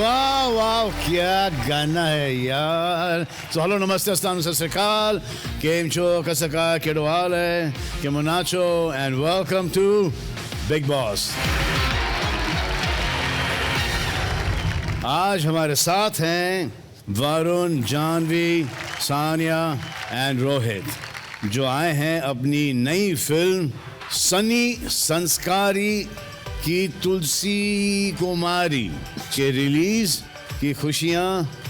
वाह वाह क्या गाना है यार. So hello, namaste, assalam, sat sri akal. Keem cho, kasaka, kedo haal hai, kemo nacho, and welcome to Bigg Boss. आज हमारे साथ हैं वरुण, जानवी, सानिया एंड रोहित, जो आए हैं अपनी नई फिल्म सनी संस्कारी की तुलसी कुमारी के रिलीज की खुशियां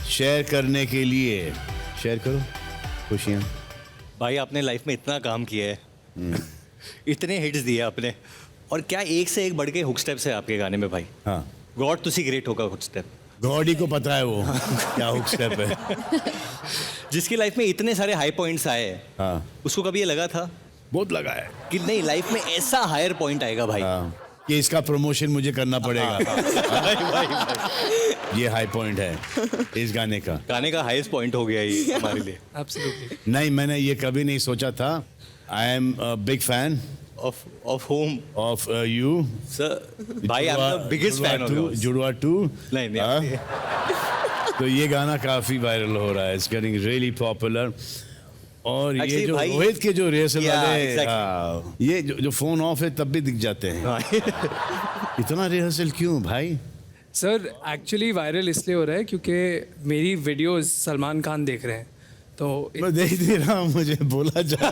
शेयर करने के लिए. शेयर करो खुशियां. भाई आपने लाइफ में इतना काम किया है, इतने हिट्स दिए आपने, और क्या एक से एक बढ़ के हुक स्टेप्स है आपके गाने में भाई. हाँ, गॉड तुसी ग्रेट होगा हुक स्टेप. गॉडी को पता है वो क्या हुक स्टेप है. जिसकी लाइफ में इतने सारे हाई पॉइंट्स आए हैं, हाँ, उसको कभी ये लगा था बहुत लगा है कि नहीं लाइफ में ऐसा हायर पॉइंट आएगा भाई. हाँ, कि इसका प्रमोशन मुझे करना पड़ेगा. ये हाई पॉइंट है इस गाने का. गाने का हाईएस्ट पॉइंट हो गया ये हमारे लिए. Absolutely. नहीं, मैंने ये कभी नहीं सोचा था. I am big fan of home of you sir. भाई I am the biggest fan of yours. Judwaa 2. नहीं. तो ये गाना काफी वायरल हो रहा है. It's getting really popular. और ये Actually, जो भाई- रोहित के जो रिहर्सल Yeah, वाले exactly. हाँ, ये जो फोन ऑफ है तब भी दिख जाते हैं. इतना रिहर्सल क्यों भाई? सर एक्चुअली वायरल इसलिए हो रहा है क्योंकि मेरी वीडियोस सलमान खान देख रहे हैं, तो मैं देख नहीं रहा हूँ, मुझे बोला जा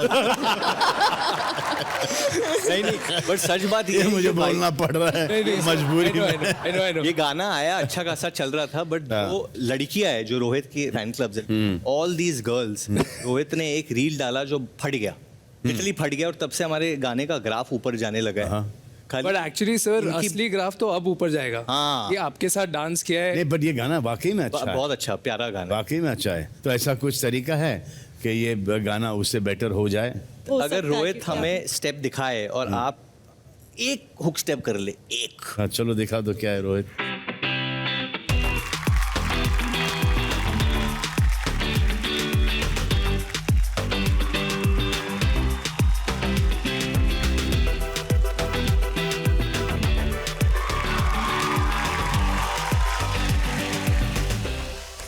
नहीं बट सच बात ये ये है मुझे कि भाई- बोलना पड़ रहा है मजबूरी में. I know. ये गाना आया अच्छा खासा चल रहा था, बट हाँ। वो लड़कियां है जो रोहित की फैन क्लब्स है, ऑल दीज गर्ल्स, रोहित ने एक रील डाला जो फट गया, लिटरली फट गया, और तब से हमारे गाने का ग्राफ ऊपर जाने लगा है. हाँ। खाली- बट एक्चुअली सर इनकी- असली ग्राफ तो अब ऊपर जाएगा. हाँ। ये आपके साथ डांस किया है. नहीं, बट ये गाना वाकई में अच्छा है. बहुत अच्छा प्यारा गाना. वाकई में अच्छा है. तो ऐसा कुछ तरीका है कि ये गाना उससे बेटर हो जाए. अगर रोहित हमें स्टेप दिखाए और आप एक हुक स्टेप कर ले, एक. हाँ, चलो दिखा दो क्या है रोहित.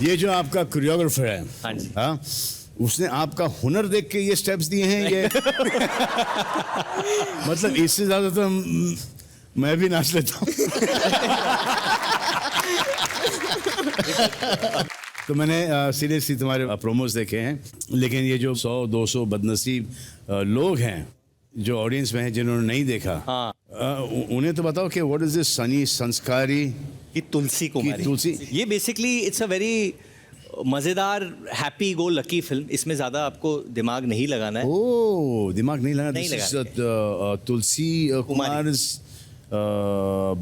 ये जो आपका कोरियोग्राफर है, हाँ जी. हाँ, उसने आपका हुनर देख के ये स्टेप्स दिए हैं ये. मतलब इससे ज्यादा तो मैं भी नाच लेता हूँ. तो मैंने सीरियसली तुम्हारे प्रोमोस देखे हैं, लेकिन ये जो 100-200 बदनसीब लोग हैं जो ऑडियंस में हैं जिन्होंने नहीं देखा, हाँ. उन्हें तो बताओ कि व्हाट इज दिस सनी संस्कारी कि तुलसी कुमारी. तुलसी. ये बेसिकली इट्स अ वेरी मजेदार हैप्पी गो लकी फिल्म. इसमें ज्यादा आपको दिमाग नहीं लगाना है. ओ, दिमाग नहीं लगा. नहीं दिस लगा. Is Tulsi Kumar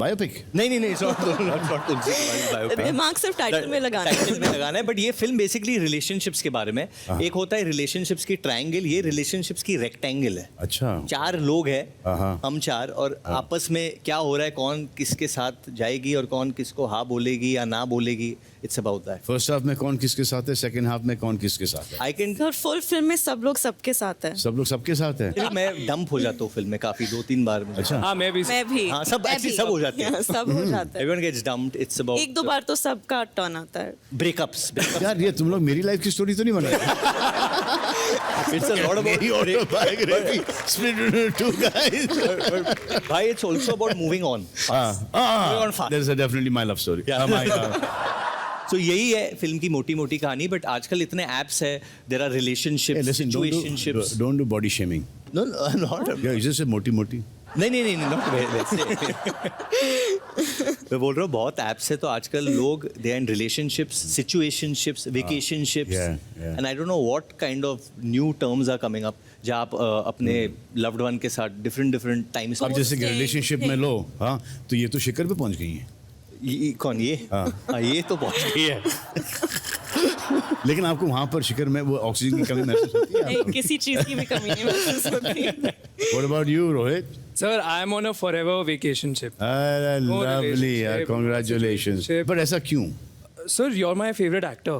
biopic. नहीं it's not Tulsi Kumari biopic. दिमाग सिर्फ टाइटल में लगाना है. टाइटल में लगाना है. बट ये फिल्म बेसिकली रिलेशनशिप्स के बारे में. एक होता है रिलेशनशिप्स की ट्रायंगल, ये रिलेशनशिप्स की रेक्टेंगल है. अच्छा. 4 लोग हैं, हाँ. हम 4, और आपस में क्या हो रहा है, कौन किसके साथ जाएगी और कौन किसको हाँ बोलेगी या ना बोलेगी. It's about that. First half में कौन किसके साथ है, सेकंड हाफ में कौन किसके साथ है. आई कैन और फुल फिल्म में सब लोग सबके साथ है. सब लोग सबके साथ है. मैं डंप हो जाता हूँ फिल्म में काफी, 2-3 बार. अच्छा. हाँ मैं भी. मैं भी. हाँ, सब मैं actually भी. सब हो जाते हैं. सब हो जाता है. Everyone gets dumped. It's about 1-2 बार तो सबका टर्न आता है. breakups. यार, ये तुम लोग मेरी लाइफ की स्टोरी तो नहीं बना रहे. It's a lot about मेरी autobiography split into 2 guys. भाई, it's also about moving on. Moving on fast. There's definitely my love story. Yeah. So यही है फिल्म की मोटी काहानी. बट आजकल इतने एप्स है, there are relationships, Listen, situationships. don't do body shaming. No, not. Yeah, you just say मोटी. नहीं, not वैसे. मैं बोल रहा हूँ बहुत एप्स है, तो आजकल लोग they are in relationships, situationships, vacationships, yeah. And I don't know what kind of new terms are coming up, जहाँ आप अपने लव्ड वन के साथ डिफरेंट टाइम्स. अब जैसे कि रिलेशनशिप में लो, हाँ, तो ये तो शिखर पे पहुंच गई हैं. कौन ये? हाँ, ये तो पहुंच गई है. लेकिन आपको वहां पर शिखर में वो ऑक्सीजन की कमी महसूस होती है नहीं, आपको? किसी चीज की भी कमी नहीं महसूस होती. What about you, Rohit? Sir, I am on a forever vacationship. Lovely, relationship, congratulations. relationship. But ऐसा क्यों? Sir, you're my favorite actor.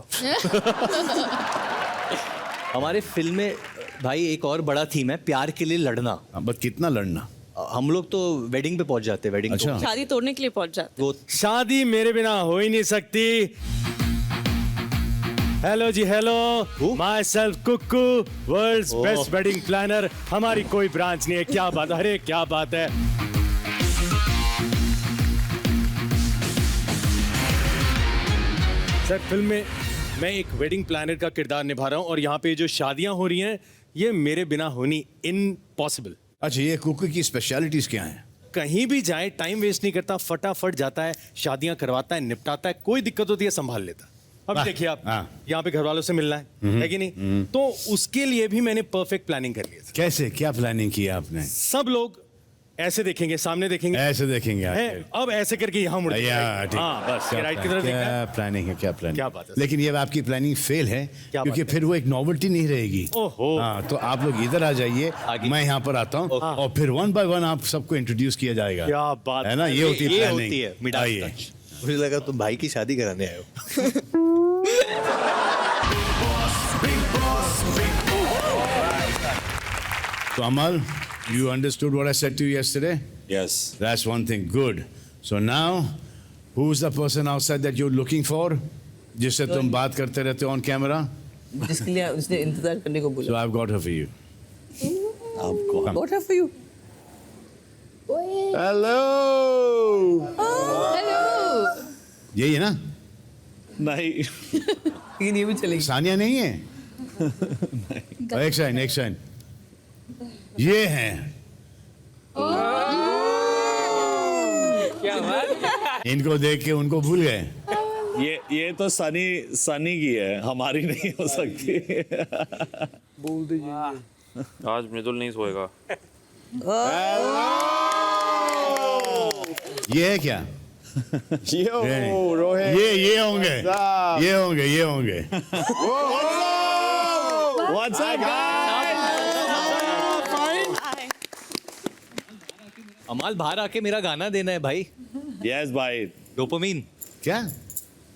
हमारे फिल्म में भाई एक और बड़ा थीम है, प्यार के लिए लड़ना. बट कितना लड़ना? हम लोग तो वेडिंग पे पहुंच जाते हैं, वेडिंग अच्छा। शादी तोड़ने के लिए पहुंच जाते वो शादी मेरे बिना हो ही नहीं सकती। हेलो जी, hello, myself Kukku, world's best wedding planner. हमारी कोई ब्रांच नहीं है। क्या बात, अरे क्या बात है। सर, फिल्म में मैं एक वेडिंग प्लानर का किरदार निभा रहा हूँ और यहाँ पे जो शादियां हो रही हैं ये मेरे बिना होनी इम्पॉसिबल। अच्छा, ये कुक की स्पेशलिटीज क्या हैं? कहीं भी जाए टाइम वेस्ट नहीं करता, फटाफट जाता है, शादियां करवाता है, निपटाता है, कोई दिक्कत होती है संभाल लेता है। अब देखिए आप, यहाँ पे घर वालों से मिलना है कि नहीं, तो उसके लिए भी मैंने परफेक्ट प्लानिंग कर ली है। कैसे, क्या प्लानिंग की आपने? सब लोग ऐसे देखेंगे, सामने देखेंगे, ऐसे देखेंगे हैं, अब ऐसे करके यहाँ मुड़ या, ठीक। हाँ, बस क्या राइट की तरफ देखना क्या है। प्लानिंग है, क्या प्लानिंग? क्या बात है। लेकिन ये आपकी प्लानिंग फेल है, क्या क्योंकि बात है। फिर वो एक नॉवेल्टी नहीं रहेगी। ओहो। हाँ, तो आप लोग इधर आ जाइए, आगे। मैं यहाँ पर आता हूँ और फिर वन बाय वन आप सबको इंट्रोड्यूस किया जाएगा। क्या बात है ना, ये होती है ये प्लानिंग। होती है मिडास आइए। टच। मुझे लगा तुम भाई की शादी कराने आए हो। So Amal, you understood what I said to you yesterday? Yes. That's one thing. Good. So now, who's the person outside that you're looking for? जिससे तुम बात करते रहते हो on camera? जिसके लिए उसने इंतजार करने को बोला। So I've got her for you. What have you? Hello. यही है ना? नहीं। लेकिन ये भी चलेगी। सानिया नहीं है? एक सेकंड। ये हैं। क्या बात। इनको देख के उनको भूल गए। ये तो सनी की है, हमारी नहीं हो सकती। आज मृदुल नहीं सोएगा। ये है क्या? रोहित। ये होंगे। What's up, guys? अमाल, बाहर आके मेरा गाना देना है भाई। Yes, भाई। डोपामीन क्या?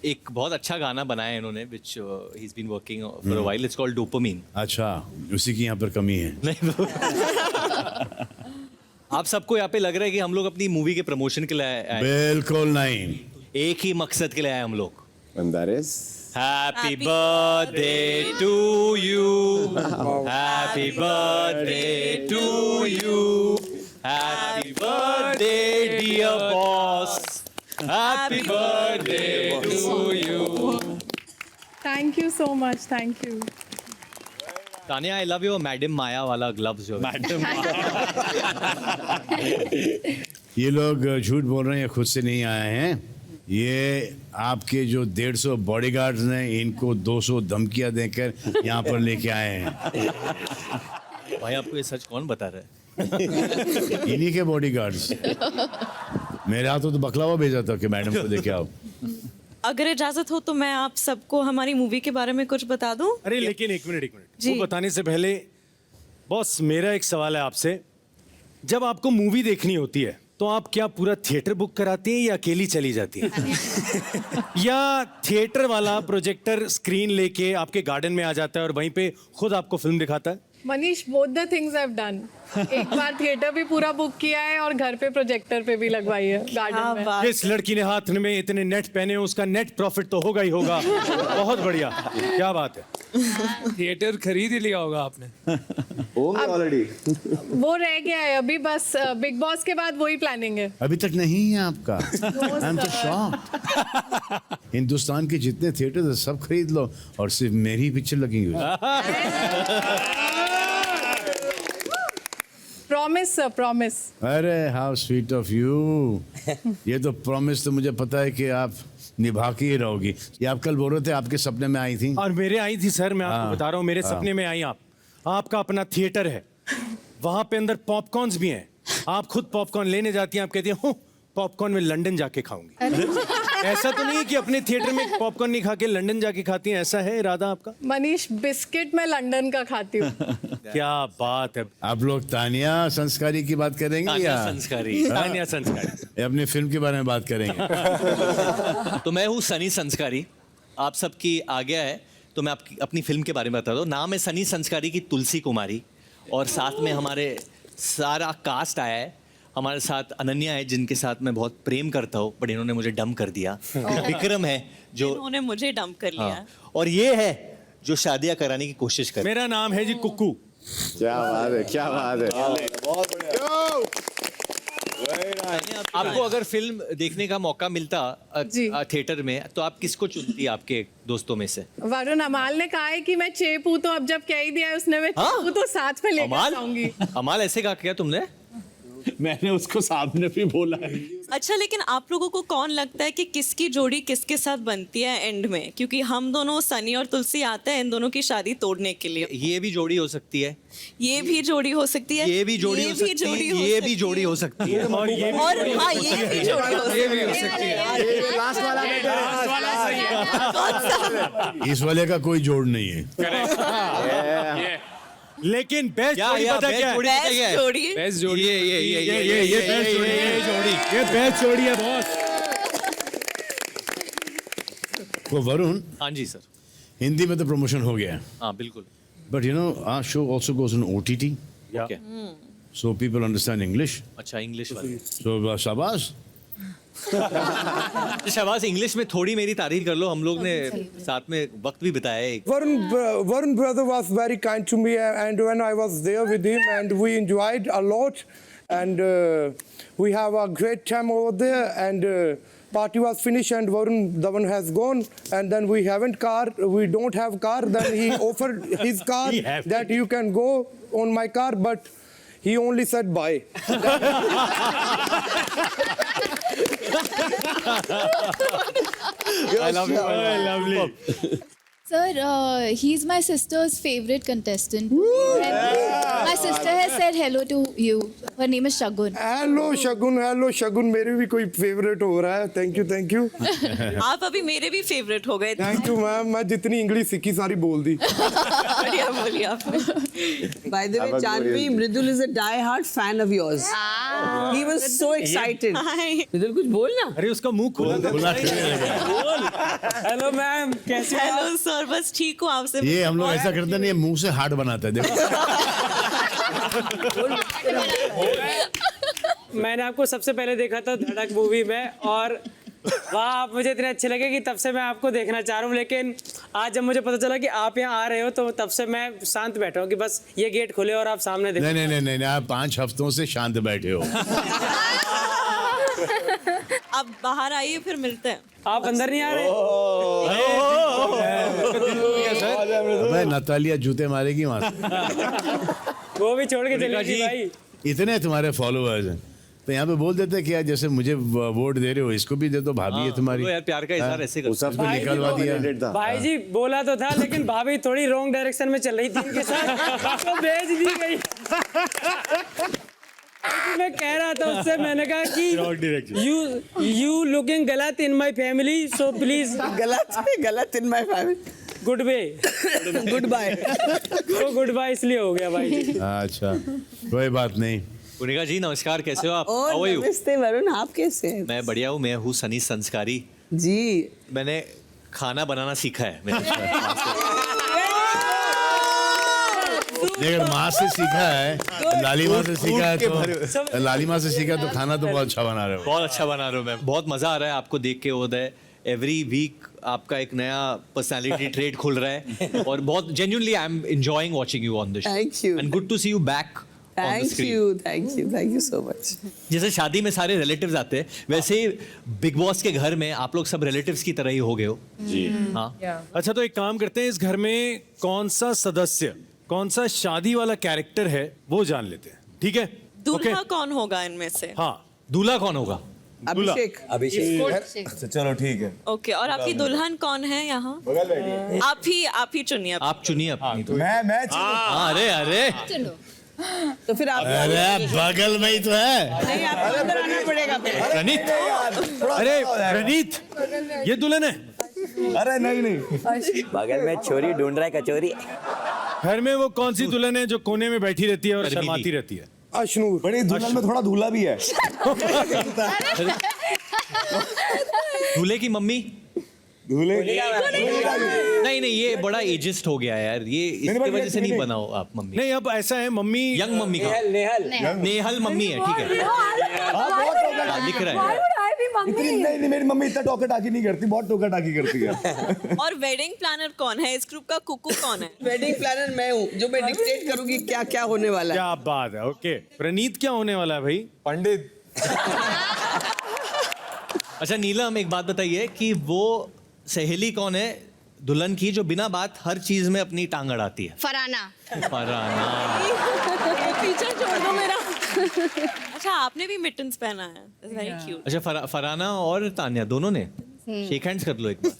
एक बहुत अच्छा गाना बनाया है इन्होंने, which he's been working for a while. It's called dopamine. अच्छा, उसी की यहाँ पर कमी है। नहीं आप सबको यहाँ पे लग रहा है कि हम लोग अपनी मूवी के प्रमोशन के लिए आए। बिल्कुल नहीं। एक ही मकसद के लिए आए हम लोग। And that is? Happy Happy birthday to you. Happy birthday to you. Happy birthday, dear boss. Happy birthday to you. Thank you so much. Thank you. Tania, I love your madam Maya वाला ग्लव्स जो है। Madam. ये लोग झूठ बोल रहे हैं, खुद से नहीं आए हैं। ये आपके जो 150 बॉडीगार्ड्स ने इनको 200 धमकियां देकर यहाँ पर लेके आए हैं। भाई आपको ये सच कौन बता रहा है? इन्हीं के बॉडीगार्ड्स। मेरे हाथों तो बकलावा भेजा था कि मैडम को देखे आओ। अगर इजाजत हो तो मैं आप सबको हमारी मूवी के बारे में कुछ बता दूं। अरे लेकिन एक मिनट जी। वो बताने से पहले बॉस, मेरा एक सवाल है आपसे। जब आपको मूवी देखनी होती है तो आप क्या पूरा थिएटर बुक कराती हैं या अकेली चली जाती हैं? या थिएटर वाला प्रोजेक्टर स्क्रीन लेके आपके गार्डन में आ जाता है और वहीं पे खुद आपको फिल्म दिखाता है? Manish, both the things I've done. एक बार थिएटर भी पूरा बुक किया है और घर पे प्रोजेक्टर पे भी लगवाई है गार्डन में। बात। जिस लड़की ने हाथ में इतने नेट पहने हैं, उसका नेट प्रॉफिट तो होगा ही होगा। बहुत बढ़िया, क्या बात है। थिएटर खरीद ही लिया होगा आपने। वो रह गया है अभी, बस बिग बॉस के बाद वही प्लानिंग है। अभी तक नहीं है आपका। आई एम तो शॉक्ड। हिंदुस्तान के जितने थिएटर सब खरीद लो और सिर्फ मेरी पिक्चर लगेंगी। Promise sir, promise. अरे हाउ स्वीट ऑफ यू। ये तो प्रॉमिस तो मुझे पता है कि आप निभा के ही रहोगी। ये आप कल बोल रहे थे आपके सपने में आई थी। और मेरे आई थी सर, मैं आपको हाँ, बता रहा हूँ, मेरे सपने में आई आप। आपका अपना थिएटर है, वहां पे अंदर पॉपकॉर्न्स भी हैं। आप खुद पॉपकॉर्न लेने जाती हैं, आप कहती हैं पॉपकॉर्न में लंदन जाके खाऊंगी। ऐसा तो नहीं है कि अपने थिएटर में पॉपकॉर्न नहीं खा के लंदन जाके खाती हैं, ऐसा है इरादा आपका? मनीष, बिस्किट मैं लंदन का खाती हूँ। क्या बात है। आप लोग तानिया संस्कारी की बात करेंगे तानिया या संस्कारी। तानिया संस्कारी। अपनी फिल्म के बारे में बात करेंगे? तो मैं हूँ सनी संस्कारी, आप सबकी आज्ञा है तो मैं आपकी अपनी फिल्म के बारे में बता दूँ। नाम है सनी संस्कारी की तुलसी कुमारी, और साथ में हमारे सारा कास्ट आया है। हमारे साथ अनन्या है जिनके साथ मैं बहुत प्रेम करता हूँ बट इन्होंने मुझे डम कर दिया। विक्रम है जो उन्होंने मुझे डंप कर लिया। हाँ, और ये है जो शादियां कराने की कोशिश करे। मेरा नाम है जी कुक्कू। क्या बात है, क्या बात है। आपको अगर फिल्म देखने का मौका मिलता जी। थिएटर में तो आप किसको चुनती आपके दोस्तों में से? वरुण अमाल ने कहा है कि मैं चेप हूँ, तो अब जब कह ही दिया है उसने, मैं हाँ? चेप हूँ तो साथ में लेकर अमाल जाऊंगी। अमाल ऐसे कहा क्या तुमने? मैंने उसको सामने भी बोला है। अच्छा, लेकिन आप लोगों को कौन लगता है कि किसकी जोड़ी किसके साथ बनती है एंड में? क्योंकि हम दोनों सनी और तुलसी आते हैं इन दोनों की शादी तोड़ने के लिए। ये भी जोड़ी हो सकती है, ये भी जोड़ी हो सकती है, ये भी जोड़ी हो सकती है, ये भी जोड़ी हो सकती है और ये भी और हाँ, ये भी जोड़ी हो सकती है। लास्ट वाला कौन सा? इस वाले का कोई जोड़ नहीं है। लेकिन बेस्ट जोड़ी पता क्या है? बेस्ट जोड़ी बेस्ट जोड़ी ये बेस्ट जोड़ी है। ये बेस्ट जोड़ी है बॉस। वो वरुण, हाँ जी सर। हिंदी में तो प्रमोशन हो गया है, हाँ बिल्कुल। But you know our show also goes on OTT, okay. so people understand English. अच्छा इंग्लिश वाले। So शाबाश। शाबाश, इंग्लिश में थोड़ी मेरी तारीफ कर लो, हम लोग ने साथ में वक्त भी बिताया है। Varun brother was very kind to me, and when I was there with him, and we enjoyed a lot, and we have a great time over there, and party was finished, and Varun Dhawan has gone, and then we don't have car, then he offered his car that you can go on my car, but he only said bye. I love you. Lovely. Sir, he's my sister's favorite contestant. And my sister has said hello to you. Her name is Shagun. Hello Shagun, मेरे भी कोई favourite हो रहा है। Thank you. आप अभी मेरे भी फेवरेट हो गए। थैंक यू मैम, मैं जितनी इंग्लिश सीखी सारी बोल दी। बढ़िया बोली आपने। By the way, Janvi, Mridul is a die-hard fan of yours. He was so excited. Hi. Mridul, कुछ बोल ना। अरे उसका मुंह खुला हेलो मैम, कैसे हैं? हेलो सर, बस ठीक हूँ आपसे। ये हम लोग ऐसा करते नहीं, मुंह से हार्ट बनाते हैं, देखो। मैंने आपको सबसे पहले देखा था धड़क मूवी में, और वहाँ आप मुझे इतने अच्छे लगे कि तब से मैं आपको देखना चाह रहा हूँ। लेकिन आज जब मुझे पता चला कि आप यहाँ आ रहे हो तो तब से मैं शांत बैठा हूँ कि बस ये गेट खुले और आप सामने देखो। नहीं, आप 5 हफ्तों से शांत बैठे हो। अब बाहर आइए, फिर मिलते हैं। आप अंदर नहीं आ रहे? अबे नतालिया जूते मारेगी वहां से। वो भी छोड़ के चलेगी भाई। इतने तुम्हारे फॉलोअर्स हैं तो यहाँ पे बोल देते क्या, जैसे मुझे वोट दे रहे हो, इसको भी दे दो, भाभी है तुम्हारी। यार प्यार का इजहार ऐसे कर। सब तो निकलवा दिया। भाई जी बोला तो था, लेकिन भाभी थोड़ी रॉन्ग डायरेक्शन में चल रही थी इनके साथ, तो भेज दी गई। मैं कह रहा था उससे, मैंने कहा कि यू लुकिंग गलत in my family, so please. गलत in my family. Good bay, goodbye. तो गुड बाय इसलिए हो गया भाई जी। अच्छा, कोई बात नहीं। कुनिका जी नमस्कार, कैसे हो आप? और How are you? नमस्ते वरुण, आप कैसे हैं? मैं बढ़िया हूँ, मैं हूँ सनी संस्कारी। जी। मैंने खाना बनाना सीखा है अगर माँ से सीखा है, लालिमा से सीखा है, तो लालिमा से सीखा तो खाना तो बहुत अच्छा बना रहे हो। बहुत अच्छा बना रहे हो मैम, बहुत मजा आ रहा है आपको देख के। उदय, एवरी वीक आपका एक नया पर्सनालिटी ट्रेट खुल रहा है, और बहुत genuinely I am enjoying watching you on the show. Thank you. And good to see you back on the screen. Thank you so much. जैसे शादी में सारे रिलेटिव्स आते हैं, वैसे ही बिग बॉस के घर में आप लोग सब रिलेटिव्स की तरह ही हो गए हो जी। हाँ, अच्छा तो एक काम करते हैं, इस घर में कौन सा सदस्य, कौन सा शादी वाला कैरेक्टर है वो जान लेते हैं, ठीक है? दूल्हा कौन होगा इनमें से? हाँ, दूल्हा कौन होगा? अभिषेक। अच्छा चलो ठीक है। ओके, और आपकी दुल्हन कौन है यहाँ? आप ही चुनिए। आप चुनिए अपनी। मैं हाँ, अरे चलो। तो फिर आप अरे बगल में ही तो है। नहीं, आपको अंदर आना पड़ेगा फिर। प्रणीत, अरे प्रणीत, ये दुल्हन है? अरे नहीं। बगल में छोरी ढूंढ रहा है, कचोरी। घर में वो कौन सी दुल्हन है जो कोने में बैठी रहती है और शर्माती रहती है? अशनूर। बड़ी दुल्हन में थोड़ा दूल्हा भी है। दूल्हे की मम्मी? नहीं नहीं, ये बड़ा एजिस्ट हो गया यार, ये इसकी वजह से नहीं बनाओ आप मम्मी। नहीं अब ऐसा है, मम्मी यंग मम्मी का नेहल मम्मी है, ठीक है, लिख रहा है। नहीं, मेरी मम्मी इतना टोका टाकी नहीं करती, बहुत टोका टाकी करती है। और वेडिंग प्लानर कौन है इस ग्रुप का? कुकू कौन है? वेडिंग प्लानर मैं हूँ, जो मैं डिक्टेट करूंगी क्या क्या होने वाला है। क्या बात है। ओके, प्रणीत क्या होने वाला है भाई? पंडित। अच्छा नीलम, एक बात बताइए कि वो सहेली कौन है दुल्हन की जो बिना बात हर चीज में अपनी टांग अड़ाती है? फराना। फराना। पीछे छोड़ दो मेरा। अच्छा, आपने भी मिटन्स पहना है, वेरी क्यूट। अच्छा, फराना और तान्या दोनों ने शेक हैंड्स कर लो एक बार।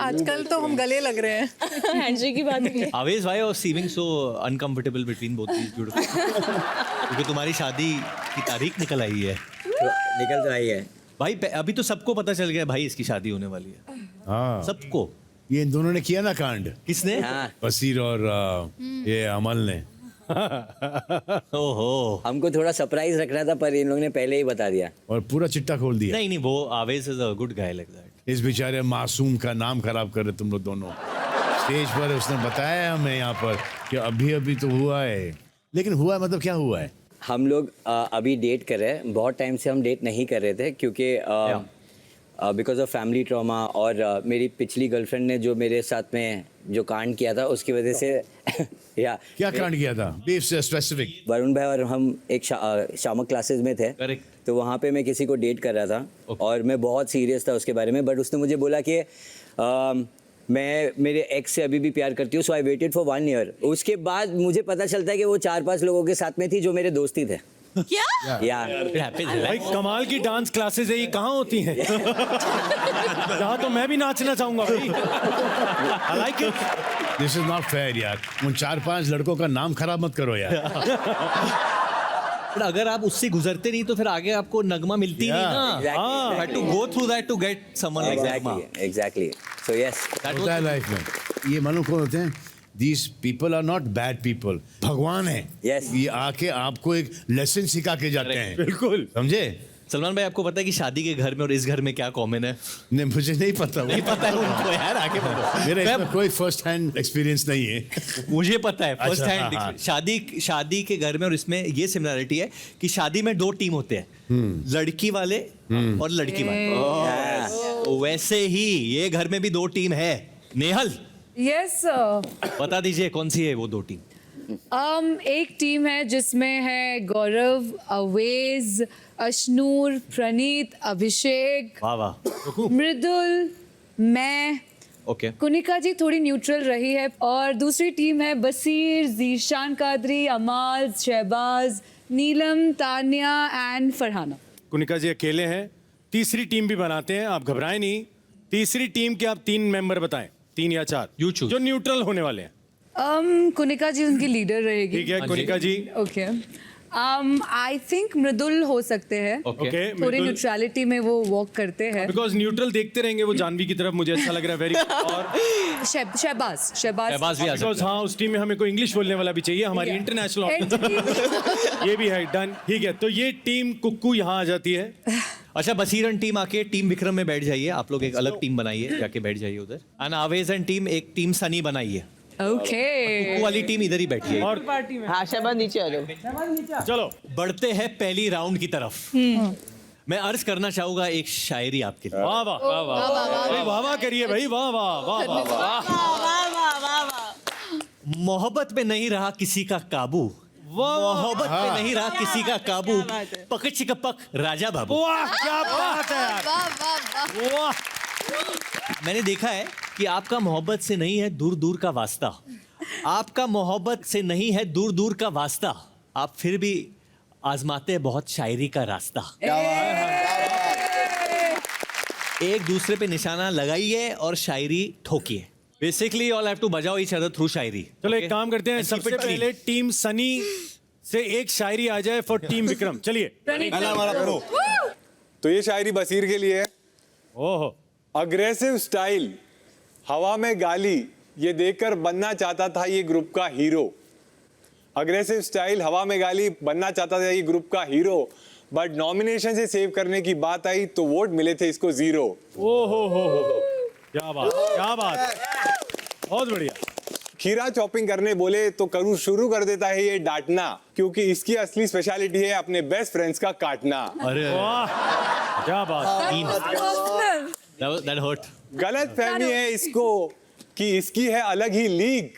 आजकल तो हम गले लग रहे हैं। हैंडशेक की बात है। Always why you're seeming so uncomfortable between both these beautiful क्योंकि तुम्हारी शादी की तारीख निकल आई है। निकल तो आई है भाई, अभी तो सबको पता चल गया भाई इसकी शादी होने वाली है। हाँ, सबको। ये इन दोनों ने किया ना कांड। किसने? बसीर और ये अमल ने। ओहो, हमको थोड़ा सरप्राइज रखना था पर इन लोगों ने पहले ही बता दिया और पूरा चिट्टा खोल दिया। नहीं नहीं, वो Awez is a good guy like that. इस बेचारे मासूम का नाम खराब कर रहे तुम लोग दोनों। स्टेज पर उसने बताया हमें यहाँ पर कि अभी अभी तो हुआ है, लेकिन हुआ है मतलब क्या हुआ है? हम लोग अभी डेट कर रहे हैं, बहुत टाइम से हम डेट नहीं कर रहे थे क्योंकि बिकॉज ऑफ फैमिली ट्रॉमा और मेरी पिछली गर्लफ्रेंड ने जो मेरे साथ में जो कांड किया था उसकी वजह से या क्या कांड किया था? Be specific. वरुण भाई और हम एक शामक क्लासेस में थे। Correct. तो वहाँ पे मैं किसी को डेट कर रहा था और मैं बहुत सीरियस था उसके बारे में, बट उसने मुझे बोला कि मैं मेरे एक्स से अभी भी प्यार करती हूँ, सो आई वेटेड फॉर 1 ईयर। उसके बाद मुझे पता चलता है कि वो 4-5 लोगों के साथ में थी जो मेरे दोस्ती थे। क्या? या भाई कमाल की डांस क्लासेस है, ये कहाँ होती हैं? यहाँ तो मैं भी नाचना चाहूंगा भाई। I like it. This is not fair यार, उन 4-5 लड़कों का नाम खराब मत करो यार। पर अगर आप उससे गुजरते नहीं तो फिर आगे आपको नगमा मिलती नहीं ना। हाँ, to go through that to get someone like Nagma. Exactly. So yes. होता है लाइफ में। ये मालूम कौन होते हैं? These people are not bad people. भगवान है। Yes. ये आके आपको एक लेसन सिखा के जाते हैं। बिल्कुल, समझे? सलमान भाई, आपको पता है कि शादी के घर में और इस घर में क्या कॉमन है? नहीं, मुझे नहीं पता। नहीं पता है उनको यार, आगे बढ़ो। मेरा इसमें कोई फर्स्ट हैंड एक्सपीरियंस नहीं है। मुझे पता है फर्स्ट अच्छा, हैंड। हाँ। शादी के घर में और इसमें ये सिमिलरिटी है कि शादी में 2 टीम होते हैं, लड़की वाले और लड़की वाले। वैसे ही ये घर में भी 2 टीम है। नेहल, यस बता दीजिए कौन सी है वो 2 टीम? एक टीम है जिसमें है गौरव, अवेज, अशनूर, प्रणीत, अभिषेक, वाह वाह, मृदुल, मैं, ओके। कुनिका जी थोड़ी न्यूट्रल रही है, और दूसरी टीम है बसीर, जीशान कादरी, अमाल, शहबाज, नीलम, तान्या एंड फरहाना। कुनिका जी अकेले हैं, तीसरी टीम भी बनाते हैं, आप घबराएं नहीं। तीसरी टीम के आप 3 मेंबर बताएं, 3 या 4 You choose. जो न्यूट्रल होने वाले हैं। कुनिका जी उनकी लीडर रहेगी। ठीक है कुनिका जी। ओके, आई थिंक मृदुल हो सकते हैं। ओके, थोड़ी न्यूट्रलिटी में वो वॉक करते हैं। बिकॉज न्यूट्रल देखते रहेंगे वो जानवी की तरफ, मुझे अच्छा लग रहा है। वेरी और शहबाज शहबाज भी आ सकता बिकॉज हाँ, उस टीम में हमें कोई इंग्लिश बोलने वाला भी चाहिए, हमारी इंटरनेशनल ऑप्शन ये भी है। डन, ठीक है। तो ये टीम कुक्कू यहाँ आ जाती है। अच्छा, बसीरन टीम आके टीम विक्रम में बैठ जाइए। आप लोग एक अलग टीम बनाइए, जाके बैठ जाइए उधर। एंड आवेज एंड टीम एक टीम सनी बनाइए। ओके, कुक्कू वाली टीम इधर ही बैठी है। और हाँ, शहबाज नीचे आ जाओ। चलो बढ़ते हैं पहली राउंड की तरफ। मैं अर्ज करना चाहूंगा एक शायरी आपके लिए। वाह वाह वाह वाह वाह वाह करिए भाई, वाह वाह वाह वाह। मोहब्बत में नहीं रहा किसी का काबू, मोहब्बत में नहीं रहा किसी का काबू, पक चिकपक राजा बाबू। वाह, क्या बात है यार, वाह। मैंने देखा है कि आपका मोहब्बत से नहीं है दूर दूर का वास्ता, आपका मोहब्बत से नहीं है दूर दूर का वास्ता, आप फिर भी आजमाते हैं बहुत शायरी का रास्ता। एक दूसरे पे निशाना लगाइए और शायरी ठोकिए। बेसिकली ऑल हैव टू बजाओ ईच अदर थ्रू शायरी। चलो एक काम करते हैं, सबसे पहले टीम सनी से एक शायरी आ जाए फॉर टीम विक्रम। चलिए। तो ये शायरी बसीर के लिए है। ओहो। अग्रेसिव स्टाइल, हवा में गाली, ये देखकर बनना चाहता था ये ग्रुप का हीरो। अग्रेसिव स्टाइल, हवा में गाली, बनना चाहता था ये ग्रुप का हीरो, बट नॉमिनेशन से सेव करने की बात आई तो वोट मिले थे इसको 0। ओहो हो। क्या बात, क्या बात, बहुत बढ़िया। खीरा चॉपिंग करने बोले तो करूँ शुरू कर देता है ये डांटना, क्योंकि इसकी असली स्पेशलिटी है अपने बेस्ट फ्रेंड्स का काटना। अरे वाह, क्या बात। that hurt. गलत फहमी है इसको कि इसकी है अलग ही लीग,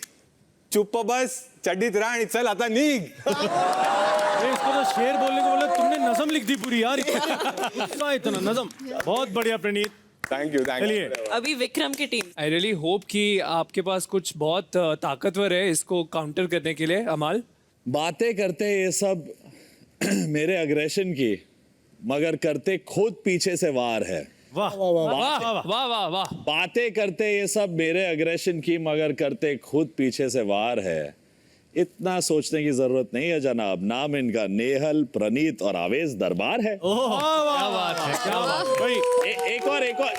चुप बस चड्डी राणी चल आता नीग। इसको तो शेर बोलने को बोला, तुमने नज़म लिख दी पूरी यार। इतना नज़म, बहुत बढ़िया प्रणीत, थैंक यू। चलिए अभी विक्रम की टीम। आई रियली होप कि आपके पास कुछ बहुत ताकतवर है इसको काउंटर करने के लिए। अमाल, बातें करते ये सब मेरे अग्रेशन की, मगर करते खुद पीछे से वार है। वाह वाह वाह वाह वाह। बातें करते ये सब मेरे अग्रेशन की, मगर करते खुद पीछे से वार है। इतना सोचने की जरूरत नहीं है जनाब, नाम इनका नेहल, प्रणीत और आवेश दरबार है। क्या बात है, क्या बात भाई।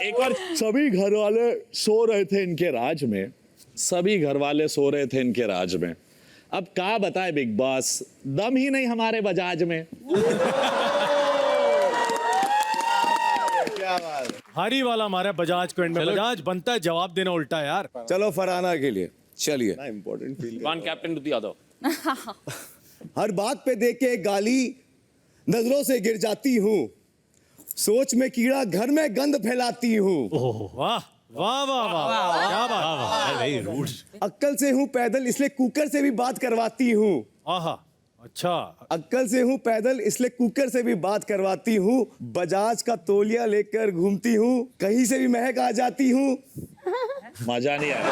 एक और सभी घर वाले सो रहे थे इनके राज में, सभी घर वाले सो रहे थे इनके राज में। अब क्या बताए बिग बॉस, दम ही नहीं हमारे बजाज में। क्या बात। हारी वाला हमारा बजाज को एंड में, बजाज बनता है जवाब देना उल्टा यार। चलो फरहाना के लिए चलिए। Important feel one captain to the other. हर बात पे देख के गाली नजरों से गिर जाती हूँ, सोच में कीड़ा घर में गंद फैलाती हूँ। वाह वाह वाह वाह, क्या बात। Very rude. अक्कल से हूँ पैदल इसलिए कुकर से भी बात करवाती हूँ। आहा, अच्छा। अक्कल से हूँ पैदल इसलिए कुकर से भी बात करवाती हूँ। बजाज का तौलिया लेकर घूमती हूँ, कहीं से भी महक आ जाती हूँ। मजा नहीं आया।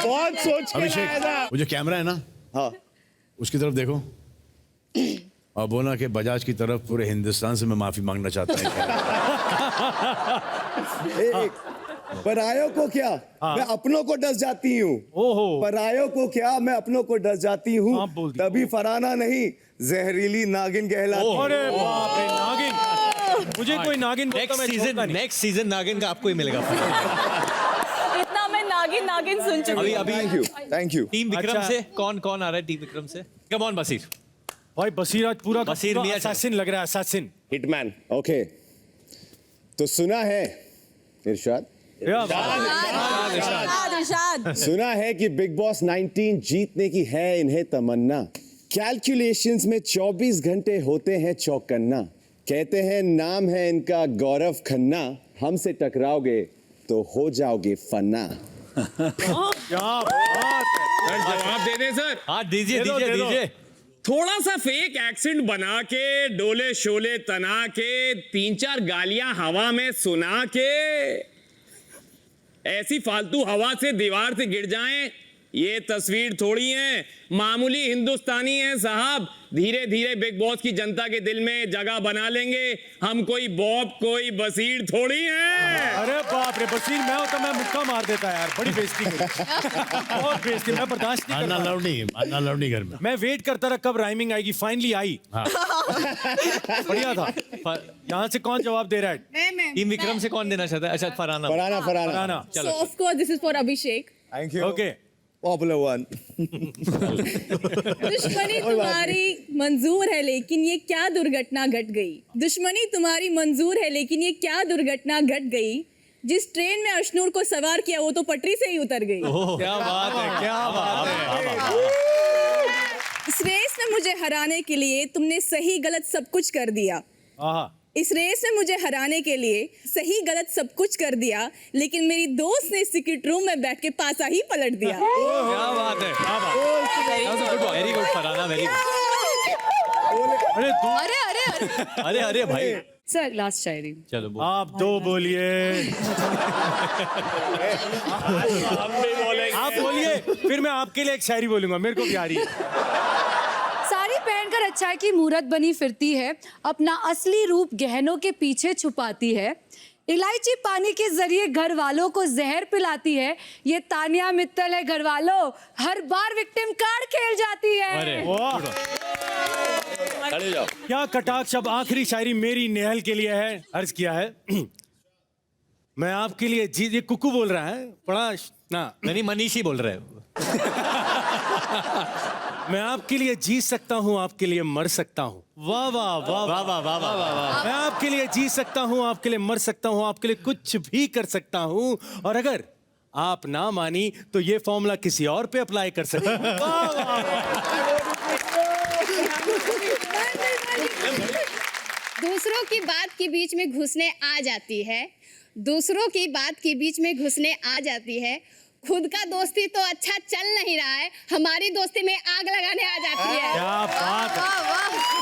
बहुत सोच के लाया था। वो जो कैमरा है ना, हाँ उसकी तरफ देखो और बोला कि बजाज की तरफ पूरे हिंदुस्तान से मैं माफी मांगना चाहता हूँ। परायों को क्या मैं अपनों को डस जाती हूँ। परायों को क्या मैं अपनों को डस जाती हूँ, तभी फरहाना नहीं जहरीली नागिन कहलाती हूँ। अरे बाप रे, नागिन। मुझे कोई नागिन नेक्स्ट सीजन नागिन का आपको ही मिलेगा। इतना मैं नागिन नागिन सुन चुकी हूँ। Thank you. टीम विक्रम अच्छा। से कौन कौन आ रहा है? टीम विक्रम से कम ऑन बसीर। भाई बसीर आज पूरा बसीर मियां असैसिन लग रहा है, असैसिन। हिटमैन। ओके, तो सुना है इरशाद, सुना है कि बिग बॉस 19 जीतने की है इन्हें तमन्ना। कैलकुलेशंस में 24 घंटे होते हैं चौकन्ना। कहते हैं नाम है इनका गौरव खन्ना, हमसे टकराओगे तो हो जाओगे फन्ना। क्या बात है। जवाब दे दे सर। हाँ दीजिए दीजिए दीजिए। थोड़ा सा फेक एक्सेंट बना के, डोले शोले तना के, 3-4 गालियां हवा में सुना के, ऐसी फालतू हवा से दीवार से गिर जाएं, ये तस्वीर थोड़ी है। मामूली हिंदुस्तानी है साहब, धीरे धीरे बिग बॉस की जनता के दिल में जगह बना लेंगे। हम कोई बॉब कोई बसीर थोड़ी है। अरे बाप रे, बसीर मैं होता मैं मुक्का मार देता यार, बड़ी बेइज्जती करी। बहुत बेइज्जती, मैं बर्दाश्त नहीं मानना अलाउड नहीं घर में। मैं वेट करता रहा कब राइमिंग आएगी, फाइनली आई। बढ़िया था। यहाँ से कौन जवाब दे रहा है? टीम विक्रम से कौन देना चाहता है? अच्छा फरहाना। फरहाना। चलो of course this is for Abhishek. Thank you. Okay, popular one. दुश्मनी तुम्हारी मंजूर है लेकिन ये क्या दुर्घटना घट गई। दुश्मनी तुम्हारी मंजूर है लेकिन ये क्या दुर्घटना घट गई। जिस ट्रेन में अशनूर को सवार किया वो तो पटरी से ही उतर गई। क्या बात है, क्या बात है। इस रेस में मुझे हराने के लिए तुमने सही गलत सब कुछ कर दिया। इस रेस में मुझे हराने के लिए सही गलत सब कुछ कर दिया, लेकिन मेरी दोस्त ने सीक्रेट रूम में बैठ के पासा ही पलट दिया। क्या बात है, क्या बात। Very good Farhana, very good. अरे अरे भाई। सर लास्ट शायरी। चलो आप दो बोलिए। आप बोलिए, फिर मैं आपके लिए एक शायरी बोलूंगा, मेरे को भी आ रही है। साड़ी पहनकर अच्छाई की मूरत बनी फिरती है, अपना असली रूप गहनों के पीछे छुपाती है। इलायची पानी के जरिए घर वालों को जहर पिलाती है। ये तानिया मित्तल है घर वालों, हर बार विक्टिम कार्ड खेल जाती है। अरे वाह, क्या कटाक्ष। अब आखिरी शायरी मेरी नेहल के लिए है, अर्ज किया है। मैं आपके लिए जी, ये कुकू बोल रहा है, पढ़ा ना? नहीं, मनीष ही बोल रहे हैं। मैं आपके लिए जी सकता हूँ, आपके लिए मर सकता हूँ। वाह वाह वाह वाह वाह वाह वाह। मैं आपके लिए जी सकता हूँ, आपके लिए मर सकता हूँ, आपके लिए कुछ भी कर सकता हूँ। और अगर आप ना मानी तो ये फॉर्मूला किसी और पे अप्लाई कर सकते हैं। दूसरों की बात के बीच में घुसने आ जाती है, दूसरों की बात के बीच में घुसने आ जाती है। खुद का दोस्ती तो अच्छा चल नहीं रहा है, हमारी दोस्ती में आग लगाने आ जाती है। क्या बात है।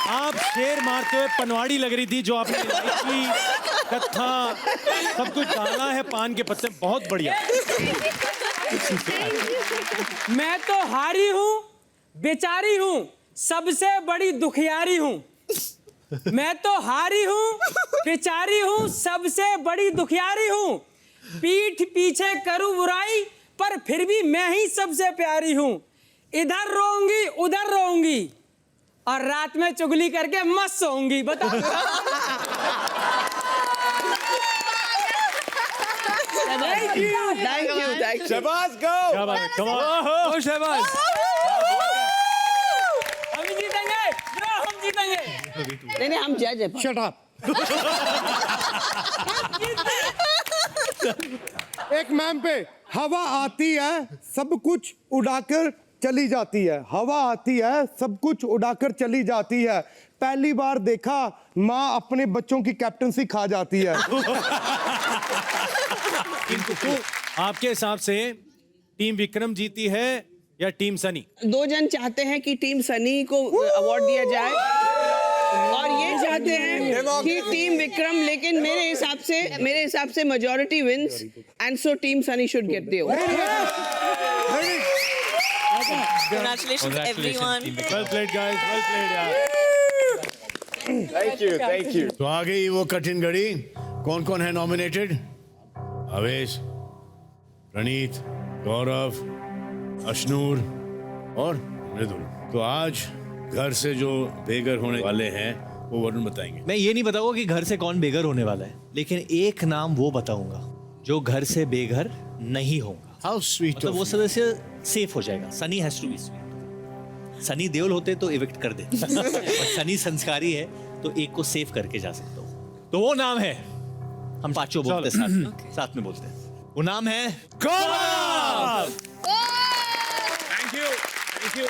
आप शेर मारते हुए पनवाड़ी लग रही थी, जो आपने इलायची, कत्था सब कुछ डाला है, पान के पत्ते, बहुत बढ़िया। मैं तो हारी हूँ, बेचारी हूँ, सबसे बड़ी दुखियारी हूँ। मैं तो हारी हूँ, बेचारी हूँ, सबसे बड़ी दुखियारी हूँ। पीठ पीछे करूँ बुराई, पर फिर भी मैं ही सबसे प्यारी हूँ। इधर रोऊंगी उधर रोऊंगी, और रात में चुगली करके मस्त सोऊंगी। बता। Thank you. शहबाज go. क्या बात है, come on. ओ शहबाज। हम जीतेंगे, हम जीतेंगे। नहीं हम जज है। Shut up. एक मैम पे हवा आती है सब कुछ उड़ाकर चली जाती है, हवा आती है सब कुछ उड़ाकर चली जाती है। पहली बार देखा माँ अपने बच्चों की कैप्टनसी खा जाती है। आपके हिसाब से टीम विक्रम जीती है या टीम सनी? दो जन चाहते हैं कि टीम सनी को अवार्ड दिया जाए, और ये चाहते हैं कि टीम विक्रम, लेकिन मेरे हिसाब से majority wins, and so team Sunny should get the award. Congratulations, everyone. Well played, guys. Well played, यार। Thank you. तो आ गई वो कठिन घड़ी। कौन कौन है नॉमिनेटेड? अवेश, प्रणीत, गौरव, अशनूर और मृदुल। तो आज घर से जो बेघर होने वाले हैं वो वरुण बताएंगे। मैं ये नहीं बताऊंगा कि घर से कौन बेघर होने वाला है, लेकिन एक नाम वो बताऊंगा जो घर से बेघर नहीं होगा। How sweet. मतलब वो सदस्य सेफ हो जाएगा। Sunny has to be sweet. Sunny Deol होते तो इविक्ट कर देते, और सनी संस्कारी है तो एक को सेव करके जा सकता हूँ। तो वो नाम है, हम पांचों बोलते हैं साथ में बोलते हैं। वो नाम है गौरव। Thank you.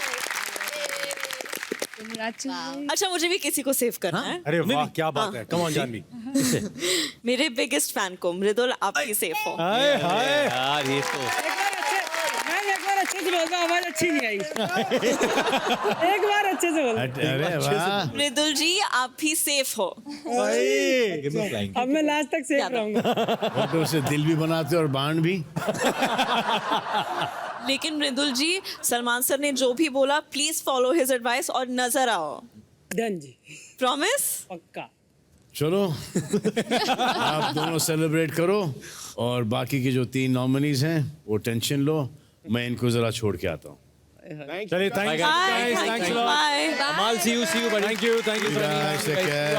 अच्छा, मुझे भी किसी को सेव करना है। अरे वाह, क्या बात है। Come on Janvi. मेरे बिगेस्ट फैन को, मृदुल, आपकी सेफ हो। हाय हाय यार, ये तो एक बार अच्छे से बोलता, आवाज अच्छी नहीं आई। एक बार अच्छे से बोल। अरे वाह। मृदुल जी, आप भी सेफ हो। अब मैं लास्ट तक सेफ रहूंगा। फोटो से दिल भी बनाते और बाण भी। लेकिन मृदुल जी, सलमान सर ने जो भी बोला, प्लीज फॉलो हिज एडवाइस और नजर आओ। डन जी, प्रॉमिस? पक्का। चलो आप दोनों सेलिब्रेट करो, और बाकी के जो 3 नॉमिनीज हैं वो टेंशन लो। मैं इनको जरा छोड़ के आता हूँ। चलिए, thank you. Kamaal, see you buddy। Thank you Guys, take care.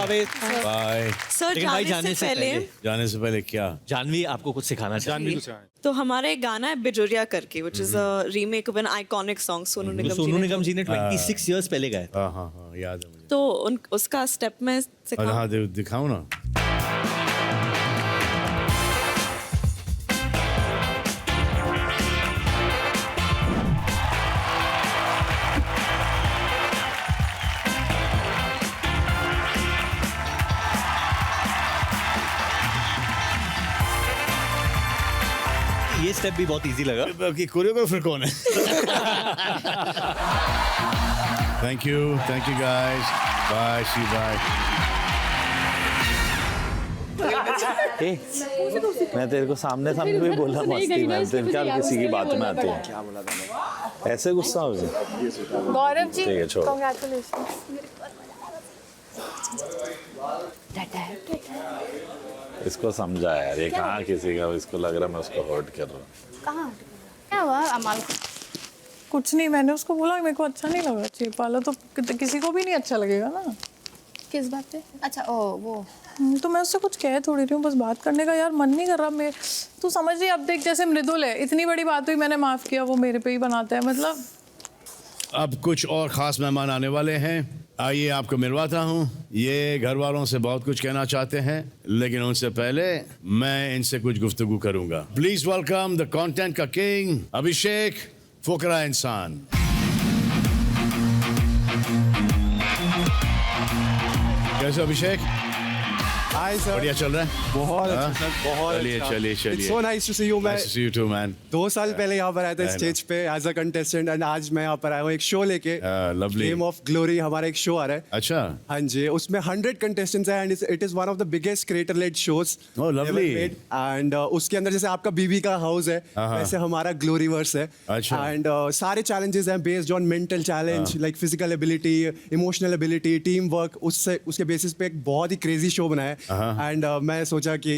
Bye. सर, लेकिन भाई जाने से पहले जाने से पहले क्या? जानवी आपको कुछ सिखाना चाहिए। तो हमारा एक गाना है बिजोरिया करके, which is a remake of an iconic song Sonu Nigam जी सोनू ने। निगम जी ने 26 इयर्स पहले गाया। हाँ याद है मुझे। तो उसका स्टेप में और सिखाऊं? हाँ दिखाओ ना। ये स्टेप भी बहुत इजी लगा। बाकी कोरियोग्राफर कौन है? Thank you guys. Bye, see bye. मैं तेरे को सामने भी बोला मस्ती में, तेरे क्या किसी की बात में आते हैं? क्या बोला था? ऐसे गुस्सा हो गया। गौरव जी, ठीक है, छोड़ो। इसको समझा यार, ये कहाँ किसी का, इसको लग रहा मैं उसको हर्ट कर रहा हूँ। कहाँ क्या हुआ अमाल? कुछ नहीं, मैंने उसको बोला मेरे को अच्छा नहीं लगा चेप वाला, तो किसी को भी नहीं अच्छा लगेगा ना। किस बात पे? अच्छा, ओ वो तो मैं उससे कुछ कह थोड़ी रही हूँ, बस बात करने का यार मन नहीं कर रहा। मैं तू समझ रही, अब देख जैसे मृदुल है, इतनी बड़ी बात हुई, मैंने माफ किया, वो मेरे पे ही बनाता है। मतलब अब कुछ और खास मेहमान आने वाले हैं, आइए आपको मिलवाता हूँ। ये घर वालों से बहुत कुछ कहना चाहते हैं, लेकिन उनसे पहले मैं इनसे कुछ गुफ्तगू करूंगा। प्लीज वेलकम द कंटेंट का किंग अभिषेक फुकरा इंसान। कैसे अभिषेक? Hi sir. बढ़िया चल रहा है? बहुत अच्छा सर, बहुत चलिए अच्छा। चलिए चलिए। It's so nice to see you, man. Nice to see you too, man. 2 साल पहले यहाँ पर आया था स्टेज पे एज अ कंटेस्टेंट, एंड आज मैं यहाँ पर आया हूँ एक शो लेके। lovely. गेम ऑफ ग्लोरी हमारा एक शो आ रहा है। अच्छा। हाँ जी, उसमें 100 कंटेस्टेंट्स हैं and it is one of the biggest creator led shows. Oh, lovely. And उसके अंदर जैसे आपका बीबी का हाउस है, वैसे हमारा ग्लोरीवर्स है। अच्छा। एंड सारे चैलेंजेस हैं based on mental challenge, like physical ability, emotional ability, team work. उसके बेसिस पे एक बहुत ही क्रेजी शो बनाया है। एंड मैं सोचा कि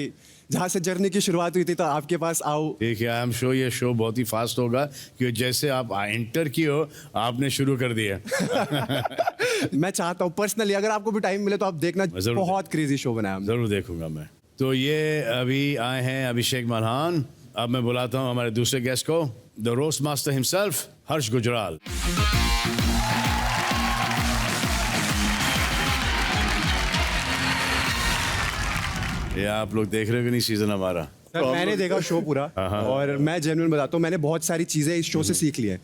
जहाँ से जर्नी की शुरुआत हुई थी तो आपके पास आओ। ठीक है, आई एम श्योर ये शो बहुत ही फास्ट होगा, क्योंकि जैसे आप एंटर किए हो आपने शुरू कर दिया। मैं चाहता हूँ पर्सनली अगर आपको भी टाइम मिले तो आप देखना, बहुत क्रेजी शो बनाया हमने। जरूर देखूंगा मैं। तो ये अभी आए हैं अभिषेक मल्हान। अब मैं बुलाता हूँ हमारे दूसरे गेस्ट को, द रोस्ट मास्टर हिमसेल्फ हर्ष गुजराल। ये आप लोग देख रहे हो कि नहीं सीजन हमारा? सर मैंने देखा शो पूरा और मैं जेन्युइन बताता हूँ, मैंने बहुत सारी चीजें इस शो से सीख ली है।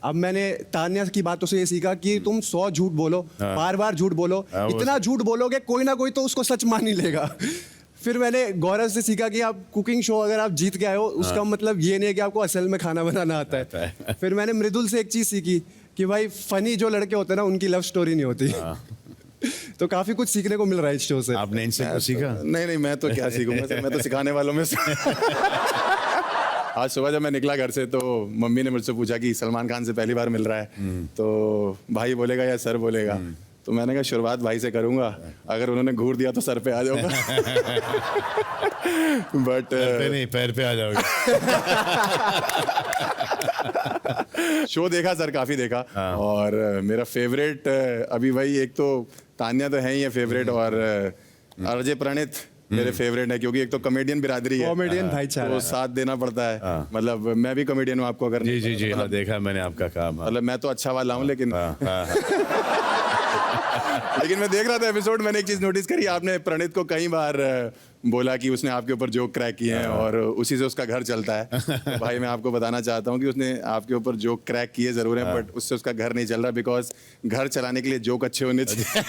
अब मैंने तान्या की बातों से ये सीखा कि तुम 100 झूठ बोलो, बार बार झूठ बोलो, इतना झूठ बोलोगे कोई ना कोई तो उसको सच मान ही लेगा। फिर मैंने गौरव से सीखा कि आप कुकिंग शो अगर आप जीत के आए हो उसका मतलब ये नहीं है कि आपको असल में खाना बनाना आता है। फिर मैंने मृदुल से एक चीज सीखी कि भाई फनी जो लड़के होते हैं ना उनकी लव स्टोरी नहीं होती। तो काफी कुछ सीखने को मिल रहा है इस शो से। आपने इनसे कुछ सीखा? नहीं, मैं तो क्या सीखूंगा, मैं तो सिखाने वालों में से। आज सुबह जब मैं निकला घर से तो मम्मी ने मुझसे पूछा कि सलमान खान से पहली बार मिल रहा है तो भाई बोलेगा या सर बोलेगा? तो मैंने कहा शुरुआत भाई से करूंगा, अगर उन्होंने घूर दिया तो सर पे आ जाऊंगा। बट पे नहीं, पैर पे आ जाओगे। शो देखा सर, काफी देखा। और मेरा फेवरेट अभी भाई एक तो तान्या तो है ही है फेवरेट, और अजय प्रणित मेरे फेवरेट है, क्योंकि एक तो कॉमेडियन बिरादरी है, कॉमेडियन भाईचारा, तो साथ देना पड़ता है। मतलब मैं भी कॉमेडियन हूँ आपको अगर जी जी जी हाँ, देखा मैंने आपका काम। मतलब मैं तो अच्छा वाला हूँ लेकिन लेकिन मैं देख रहा था एपिसोड, मैंने एक चीज नोटिस करी, आपने प्रणित को कई बार बोला कि उसने आपके ऊपर जोक क्रैक किए हैं और उसी से उसका घर चलता है। तो भाई मैं आपको बताना चाहता हूँ कि उसने आपके ऊपर जोक क्रैक किए जरूर है, बट उससे उसका घर नहीं चल रहा, बिकॉज घर चलाने के लिए जोक अच्छे होने चाहिए।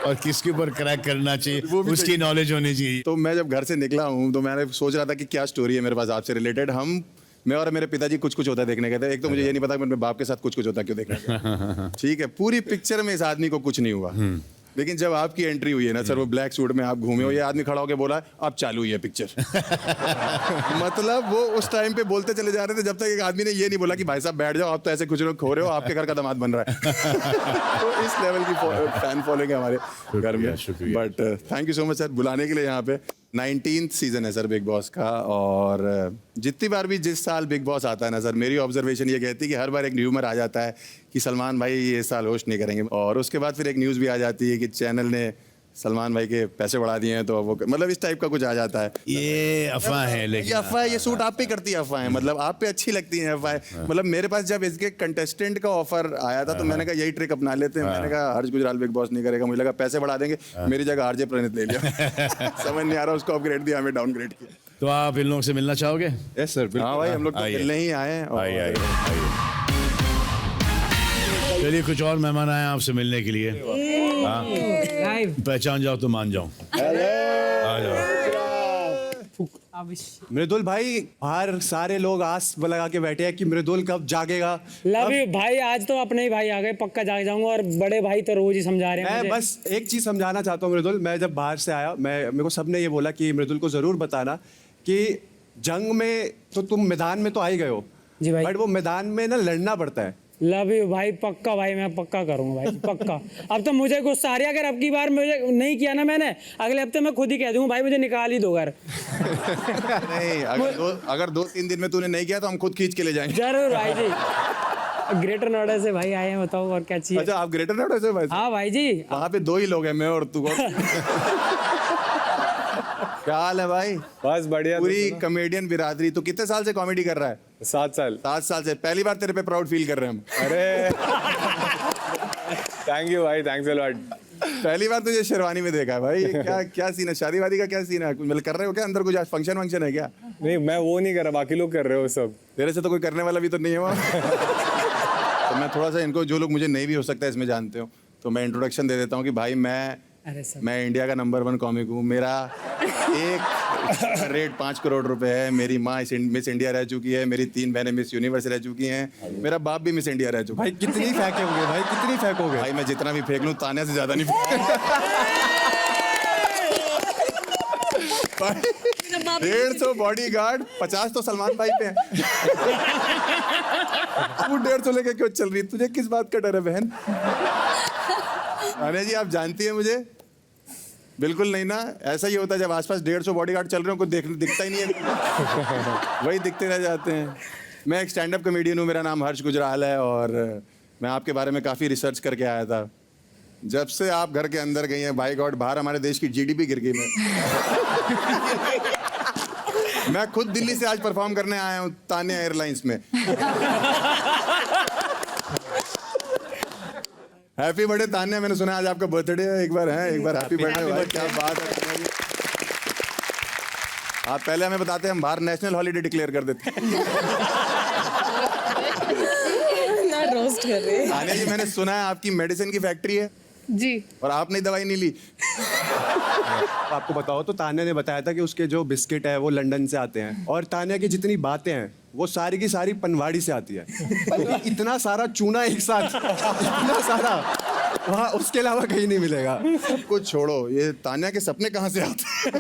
और किसके ऊपर क्रैक करना चाहिए उसकी नॉलेज होनी चाहिए। तो मैं जब घर से निकला हूँ तो मैंने सोच रहा था कि क्या स्टोरी है मेरे पास आपसे रिलेटेड। मैं और मेरे पिताजी कुछ कुछ होता है देखने गए थे। एक तो मुझे ये नहीं पता मेरे बाप के साथ कुछ कुछ होता क्यों देखने गए। ठीक है, पूरी पिक्चर में इस आदमी को कुछ नहीं हुआ, लेकिन जब आपकी एंट्री हुई है ना सर, वो ब्लैक सूट में आप घूमे हो, ये आदमी खड़ा होकर बोला अब चालू हुई है पिक्चर। मतलब वो उस टाइम पे बोलते चले जा रहे थे जब तक एक आदमी ने ये नहीं बोला कि भाई साहब बैठ जाओ, आप तो ऐसे कुछ लोग खो रहे हो, आपके घर का दामाद बन रहा है। तो इस लेवल की फैन फॉलोइंग है हमारे घर में। But thank you so much sir बुलाने के लिए यहाँ पे। 19th सीजन है सर बिग बॉस का, और जितनी बार भी जिस साल बिग बॉस आता है ना सर, मेरी ऑब्जर्वेशन ये कहती है कि हर बार एक न्यूमर आ जाता है कि सलमान भाई ये साल होस्ट नहीं करेंगे, और उसके बाद फिर एक न्यूज़ भी आ जाती है कि चैनल ने सलमान भाई के पैसे बढ़ा दिए हैं, तो वो मतलब इस टाइप का कुछ आ जाता है। ये अफवाह है, लेकिन ये अफवाह, ये सूट आप पे करती है अफवाहें, मतलब आप पे अच्छी लगती हैं अफवाहें। मतलब मेरे पास जब इसके कंटेस्टेंट का ऑफर आया था तो मैंने कहा यही ट्रिक अपना लेते हैं। मैंने कहा हर्ष गुजराल बिग बॉस नहीं करेगा, मुझे लगा पैसे बढ़ा देंगे, मेरी जगह आरजे प्रणित ले लिया। समझ नहीं आ रहा, उसको अपग्रेड दिया, हमें डाउनग्रेड किया। तो आप इन लोगों से मिलना चाहोगे? यस सर, हाँ भाई, हम लोग तो मिलने ही आए हैं। आइए चलिए, कुछ और मेहमान आए आपसे मिलने के लिए। पहचान जाओ तो मान जाओ। आ जाओ। मृदुल भाई, बाहर सारे लोग आस लगा के बैठे हैं कि मृदुल कब जागेगा। लव यू भाई, आज तो अपने ही भाई आ गए, पक्का जाग जाऊंगा, और बड़े भाई तो रोज ही समझा रहे हैं। मैं बस एक चीज समझाना चाहता हूँ मृदुल, मैं जब बाहर से आया, मेरे को सबने ये बोला कि मृदुल को जरूर बताना कि जंग में तो तुम मैदान में तो आ ही गए हो जी भाई, बट वो मैदान में ना लड़ना पड़ता है। लव यू भाई, पक्का भाई, मैं पक्का करूंगा भाई, पक्का। अब तो मुझे गुस्सा आ रहा है, अगर अब की बार मुझे नहीं किया ना मैंने, अगले हफ्ते मैं खुद ही कह दूंगा भाई मुझे निकाल ही दो घर। नहीं, अगर 2-3 दिन में तूने नहीं किया तो हम खुद खींच के ले जाएंगे। जरूर भाई जी। ग्रेटर नोएडा से भाई आए हैं, बताओ और क्या चाहिए। अच्छा, आप ग्रेटर नोएडा से भाई? हाँ भाई जी, वहाँ पे 2 ही लोग हैं, मैं और तू। क्या हाल है भाई? बस बढ़िया। पूरी कॉमेडियन बिरादरी। तो कितने साल से कॉमेडी कर रहा है? 7 साल। 7 साल से। पहली बार तेरे पे प्राउड फील कर रहे हैं हम। अरे थैंक यू भाई, थैंक्स अ लॉट। पहली बार तुझे शेरवानी में देखा है भाई। क्या सीन है? शादी वादी का क्या सीन है? कुछ मतलब कर रहे हो क्या अंदर? कुछ फंक्शन वंक्शन है क्या? नहीं, मैं वो नहीं कर रहा, बाकी लोग कर रहे हो सब। तेरे से तो कोई करने वाला भी तो नहीं है वहाँ। तो मैं थोड़ा सा इनको, जो लोग मुझे नहीं भी हो सकता है इसमें जानते हो, तो मैं इंट्रोडक्शन दे देता हूँ कि भाई मैं इंडिया का नंबर 1 कॉमिक हूँ। मेरा एक रेट 5 करोड़ रुपए है। मेरी माँ मिस इंडिया रह चुकी है। मेरी 3 बहनें मिस यूनिवर्स रह चुकी हैं। मेरा बाप भी मिस इंडिया रह चुका है। भाई कितनी फेंकोगे भाई, कितनी फेंकोगे? भाई मैं जितना भी फेंक लूँ तान्या से ज्यादा नहीं फेंक। 150 बॉडीगार्ड, 50 तो सलमान भाई पे हैं। तू 150 लेके क्यों चल रही? तुझे किस बात का डर है बहन? तान्या जी आप जानती है मुझे? बिल्कुल नहीं ना। ऐसा ही होता है जब आसपास 150 बॉडीगार्ड चल रहे हो, कोई दिखता ही नहीं है। वही दिखते रह जाते हैं। मैं एक स्टैंड अप कॉमेडियन हूँ। मेरा नाम हर्ष गुजराल है और मैं आपके बारे में काफ़ी रिसर्च करके आया था। जब से आप घर के अंदर गई हैं, बाय गॉड, बाहर हमारे देश की जीडीपी गिर गई। मैं खुद दिल्ली से आज परफॉर्म करने आया हूँ तान्या एयरलाइंस में। Happy birthday Tanya. मैंने सुना आज आपका बर्थडे है। एक बार हैप्पी बर्थडे भाई। क्या बात है। आप पहले हमें बताते, हम बाहर नेशनल हॉलीडे डिक्लेयर कर देते। रोस्ट कर रहे। तान्या जी मैंने सुना है आपकी मेडिसिन की फैक्ट्री है जी, और आपने दवाई नहीं ली। आपको बताओ तो तान्या ने बताया था कि उसके जो बिस्किट है वो लंदन से आते हैं, और तान्या की जितनी बातें हैं वो सारी की सारी पनवाड़ी से आती है। इतना सारा चूना एक साथ, इतना सारा वहाँ उसके अलावा कहीं नहीं मिलेगा। कुछ छोड़ो, ये तान्या के सपने कहाँ से आते हैं?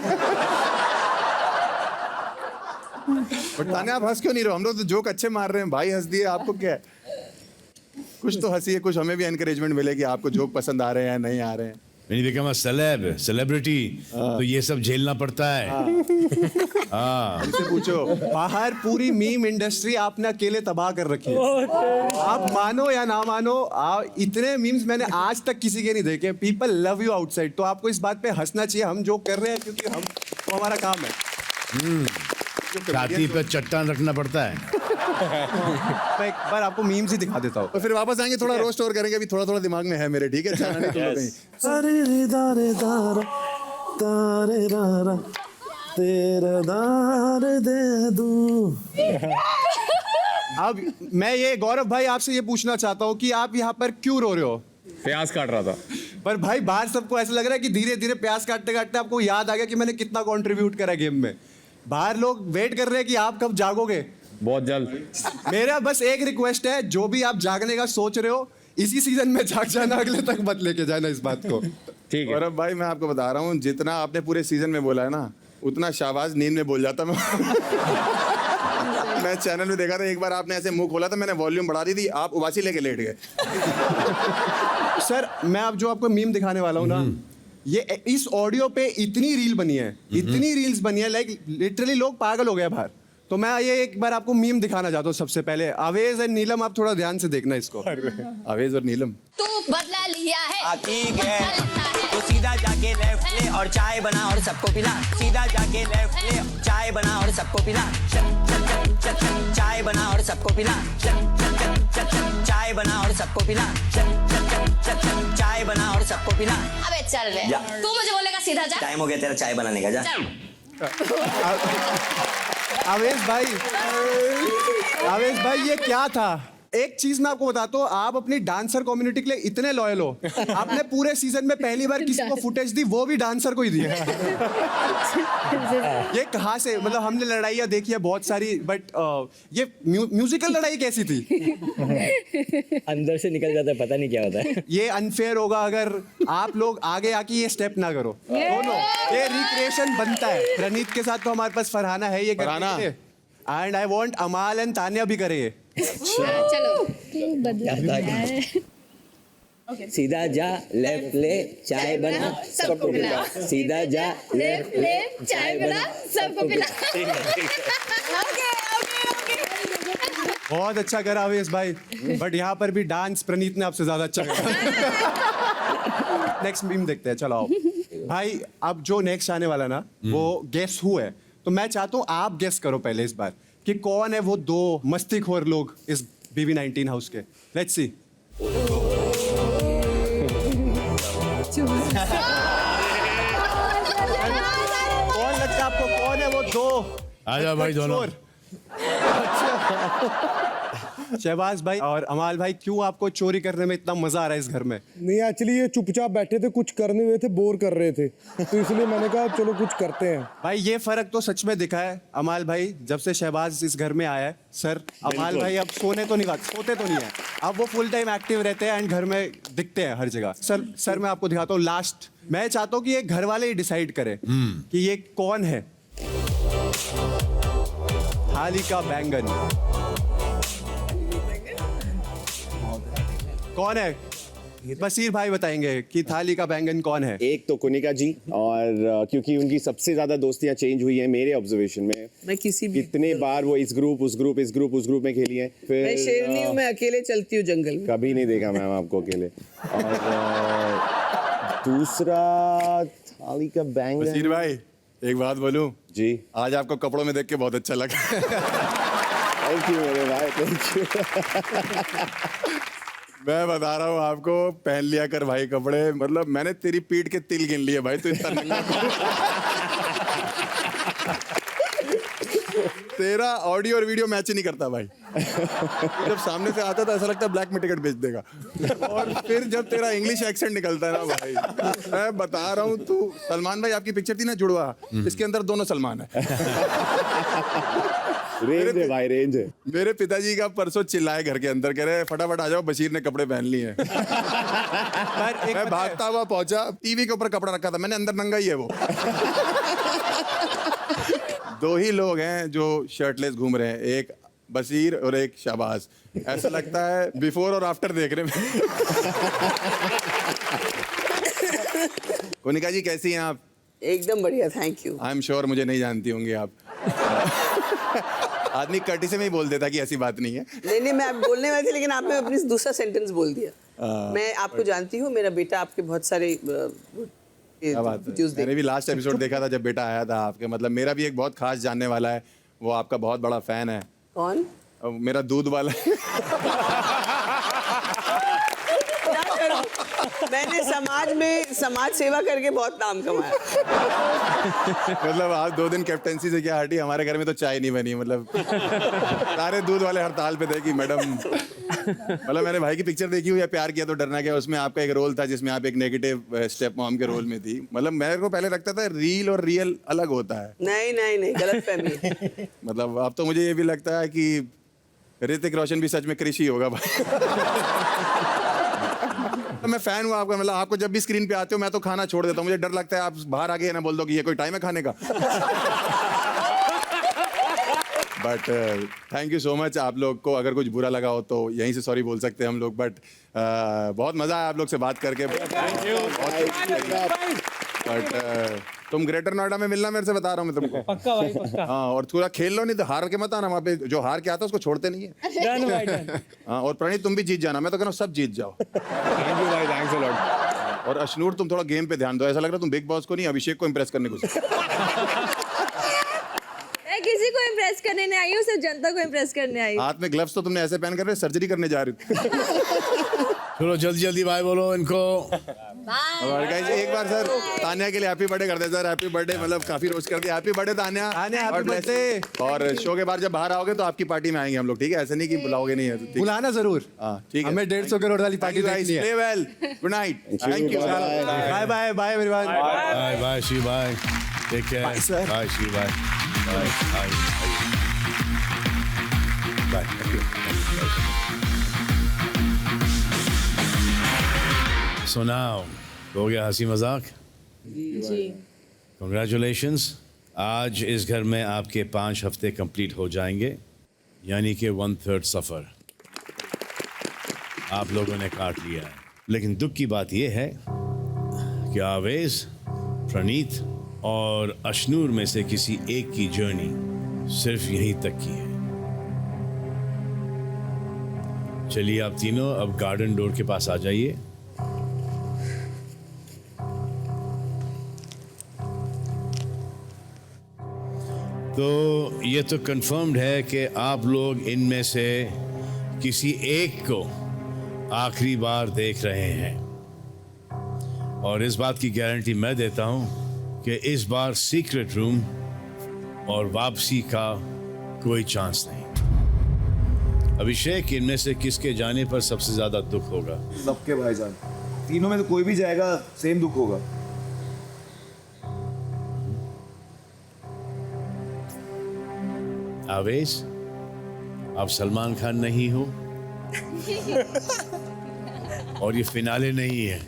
बट तान्या आप हंस क्यों नहीं रहे? हम लोग तो जोक अच्छे मार रहे हैं भाई, हंस दिए। आपको क्या है? कुछ तो हंसी है, कुछ हमें भी एनकरेजमेंट मिले कि आपको जोक पसंद आ रहे हैं नहीं आ रहे हैं। When you become a celebrity तो ये सब झेलना पड़ता है। हाँ। हमसे पूछो, बाहर पूरी मीम इंडस्ट्री आपने अकेले तबाह कर रखी है। आप मानो या ना मानो, इतने मीम्स मैंने आज तक किसी के नहीं देखे। People love you outside. तो आपको इस बात पे हंसना चाहिए। हम जो कर रहे हैं क्योंकि हम तो हमारा काम है। छाती पे चट्टान रखना पड़ता है। मैं एक बार आपको मीम्स ही दिखा देता हूँ, और फिर वापस आएंगे, थोड़ा रोस्ट और करेंगे। अभी थोड़ा थोड़ा दिमाग में है मेरे, ठीक है? जाना नहीं तुम लोग कहीं। अरे दारे दारा तारे दारा तेरा दार दे दूं। अब मैं ये गौरव भाई आपसे ये पूछना चाहता हूँ कि आप यहाँ पर क्यों रो रहे हो? प्याज काट रहा था। पर भाई बाहर सबको ऐसा लग रहा है कि धीरे धीरे प्याज काटते काटते आपको याद आ गया कि मैंने कितना कंट्रीब्यूट करा गेम में। बाहर लोग वेट कर रहे हैं कि आप कब जागोगे। बहुत जल्द। मेरा बस एक रिक्वेस्ट है, जो भी आप जागने का सोच रहे हो इसी सीजन में जाग जाना, अगले तक मत लेके जाना इस बात को। ठीक है। और अब भाई मैं आपको बता रहा हूँ, जितना आपने पूरे सीजन में बोला है ना, उतना शाहबाज नींद में बोल जाता मैं। मैं चैनल में देखा था, एक बार आपने ऐसे मुंह खोला था, मैंने वॉल्यूम बढ़ा दी थी, आप उबासी लेके लेट गए। सर मैं अब जो आपको मीम दिखाने वाला हूँ ना, ये इस ऑडियो पे इतनी रील बनी है, इतनी रील्स बनी है, लाइक लिटरली लोग पागल हो गए बाहर। तो मैं ये एक बार आपको मीम दिखाना चाहता हूँ। सबसे पहले आवेज एंड नीलम, आप थोड़ा ध्यान से देखना इसको। आवेज और नीलम। तू बदला लिया है। ठीक है, तो सीधा जाके लेफ्ट ले और चाय बना और सबको पिला। सीधा जाके लेफ्ट ले, चाय बना और सबको पिला। चाय बना और सबको पिला। चाय बना और सबको पिला। चाय बना और सबको पिला। अबे चल बे, तू मुझे बोलेगा सीधा जा। टाइम हो गया तेरा चाय बनाने का, जा। आवेश भाई ये क्या था? एक चीज मैं आपको बताता हूँ, आप अपनी डांसर कम्युनिटी के लिए इतने लॉयल हो। आपने पूरे सीजन में पहली बार किसी को फुटेज दी, वो भी डांसर को ही दी है। ये कहाँ से? मतलब हमने लड़ाइयाँ देखी है बहुत सारी, बट ये म्यूजिकल लड़ाई कैसी थी? अंदर से निकल जाता है, पता नहीं क्या होता है। ये अनफेयर होगा अगर आप लोग आगे आके ये स्टेप ना करो। दोनों ये रिक्रिएशन बनता है। प्रणीत के साथ तो हमारे पास फरहाना है ये करने के लिए, एंड आई वांट अमाल एंड तान्या भी करे। चलो बदला लिया है। सीधा जा लेफ्ट ले, चाय बना सबको पिला। सीधा जा लेफ्ट ले, चाय बना सबको पिला। बहुत अच्छा करा आवेश भाई, बट यहाँ पर भी डांस प्रणीत ने आपसे ज्यादा अच्छा करा। नेक्स्ट मीम देखते हैं, चलो आओ। भाई अब जो नेक्स्ट आने वाला ना वो गेस हु है, तो मैं चाहता हूँ आप गेस करो पहले इस बार कि कौन है वो दो मस्तीखोर लोग इस BB19 हाउस के। Let's see. कौन लगता है आपको, कौन है वो दो? आजा भाई दोनों। शहबाज भाई और अमाल भाई, क्यों आपको चोरी करने में इतना मजा आ रहा है इस घर में? नहीं एक्चुअली ये चुपचाप बैठे थे, कुछ करने हुए थे, बोर कर रहे थे, तो इसलिए मैंने कहा चलो कुछ करते हैं। भाई ये फर्क तो सच में दिखा है अमाल भाई, जब से शहबाज इस घर में आया है। सर अमाल भाई अब सोते तो नहीं है, अब वो फुल टाइम एक्टिव रहते हैं एंड घर में दिखते हैं हर जगह। सर मैं आपको दिखाता हूँ लास्ट, मैं चाहता हूँ कि ये घर वाले ही डिसाइड करें कि ये कौन है। थाली का बैंगन कौन है? बसीर भाई बताएंगे कि थाली का बैंगन कौन है। एक तो कुनिका जी, और क्योंकि उनकी सबसे ज्यादा दोस्तियां चेंज हुई हैं मेरे ऑब्जर्वेशन में। मैं किसी भी कितने बार वो इस ग्रुप उस ग्रुप में खेली हैं। फिर मैं शेरनी हूँ, मैं अकेले चलती हूँ जंगल में। कभी नहीं देखा मैम आपको अकेले। और दूसरा थाली का बैंगन। बसीर भाई एक बात बोलूं जी, आज आपको कपड़ों में देख के बहुत अच्छा लगा। थैंक यू मेरे भाई, थैंक यू। मैं बता रहा हूँ आपको, पहन लिया कर भाई कपड़े, मतलब मैंने तेरी पीठ के तिल गिन लिए भाई, तू इतना नंगा तेरा ऑडियो और वीडियो मैच ही नहीं करता भाई। जब सामने से आता था ऐसा लगता है ब्लैक में टिकट बेच देगा, और फिर जब तेरा इंग्लिश एक्सेंट निकलता है ना भाई, मैं बता रहा हूँ तू। सलमान भाई आपकी पिक्चर थी ना जुड़वा, इसके अंदर दोनों सलमान है। रेंज है भाई, रेंज है। मेरे पिताजी का परसों चिल्लाए घर के अंदर, कह रहे फटाफट आ जाओ बशीर ने कपड़े पहन लिए हैं। मैं भागता हुआ पहुंचा, टीवी के ऊपर कपड़ा रखा था मैंने, अंदर नंगा ही है वो। दो ही लोग हैं जो शर्टलेस घूम रहे हैं, एक बशीर और एक शहबाज। ऐसा लगता है बिफोर और आफ्टर देखने में। कोनिका जी कैसी हैं आप? एकदम बढ़िया, thank you. I am sure मुझे नहीं जानती होंगी आप। आदमी कटी से में ही बोल देता कि ऐसी बात नहीं है। नहीं मैं आप बोलने वाली थी, लेकिन आपने अपनी दूसरा सेंटेंस बोल दिया। मैं आपको जानती हूँ, मेरा बेटा आपके बहुत सारे क्या बात है। मैंने भी लास्ट एपिसोड देखा था जब बेटा आया था आपके, मतलब मेरा भी एक बहुत खास जानने वाला है, वो आपका बहुत बड़ा फैन है। कौन? मेरा दूध वाला। मैंने समाज सेवा करके बहुत नाम कमाया। मतलब आज 2 दिन कैप्टेंसी से क्या हटी, हमारे घर में तो चाय नहीं बनी, मतलब सारे दूध वाले हड़ताल पे थे कि मैडम। मतलब मैंने भाई की पिक्चर देखी हुई है प्यार किया तो डरना क्या, उसमें आपका एक रोल था जिसमें आप एक नेगेटिव स्टेप मॉम के रोल में थी। मतलब मेरे को पहले लगता था रील और रियल अलग होता है। नहीं गलतफहमी। मतलब अब तो मुझे ये भी लगता है कि ऋतिक रोशन भी सच में कृषि होगा भाई। तो मैं फैन हूँ आपका, मतलब आपको जब भी स्क्रीन पे आते हो मैं तो खाना छोड़ देता हूँ, मुझे डर लगता है आप बाहर आके ना बोल दो कि ये कोई टाइम है खाने का। But thank you so much. आप लोग को अगर कुछ बुरा लगा हो तो यहीं से सॉरी बोल सकते हैं हम लोग, बट बहुत मजा आया आप लोग से बात करके। बट तुम ग्रेटर नोएडा में मिलना, मेरे से बता रहा हूँ मैं तुमको। पक्का भाई पक्का। हाँ, और थोड़ा खेल लो, नहीं तो हार के मत आना, वहाँ पे जो हार के आता है उसको छोड़ते नहीं है। डन भाई डन। हाँ, और प्रणीत तुम भी जीत जाना, मैं तो कह रहा हूँ सब जीत जाओ। थैंक यू भाई, थैंक्स अ लॉट। और अशनूर तुम थोड़ा गेम पे ध्यान दो, ऐसा लग रहा है तुम बिग बॉस को नहीं अभिषेक को इम्प्रेस करने को। मैं किसी को इम्प्रेस करने नहीं आई हूँ, सिर्फ जनता को इम्प्रेस करने आई हूँ। हाथ में ग्लव्स तो तुमने ऐसे पहन कर सर्जरी करने जा रही थी। चलो जल्दी जल्दी बाय बोलो इनको। और गाइस एक बार सर तान्या के लिए हैप्पी बर्थडे कर दे सर। हैप्पी बर्थडे, मतलब काफी रोज कर दिया। Happy birthday Tanya. Happy birthday. और शो के बाद जब बाहर आओगे तो आपकी पार्टी में आएंगे हम लोग, ठीक है? ऐसे नहीं कि बुलाओगे नहीं है। बुलाना जरूर। हाँ ठीक है, हमें 150 करोड़ वाली पार्टी देखनी है। Play well, good night, thank you, bye bye bye everyone. Bye bye she bye, take care, bye she bye, bye bye. So now, हो गया हंसी मजाक? जी। Congratulations, आज इस घर में आपके 5 हफ्ते कंप्लीट हो जाएंगे, यानी कि 1/3 सफ़र आप लोगों ने काट लिया है। लेकिन दुख की बात यह है कि आवेश, प्रणीत और अशनूर में से किसी एक की जर्नी सिर्फ यहीं तक की है। चलिए आप तीनों अब गार्डन डोर के पास आ जाइए। तो ये तो कंफर्म्ड है कि आप लोग इनमें से किसी एक को आखिरी बार देख रहे हैं, और इस बात की गारंटी मैं देता हूं कि इस बार सीक्रेट रूम और वापसी का कोई चांस नहीं। अभिषेक, इनमें से किसके जाने पर सबसे ज्यादा दुख होगा? सबके भाईजान, तीनों में तो कोई भी जाएगा सेम दुख होगा। आवेश, आप सलमान खान नहीं हो और ये फिनाले नहीं है।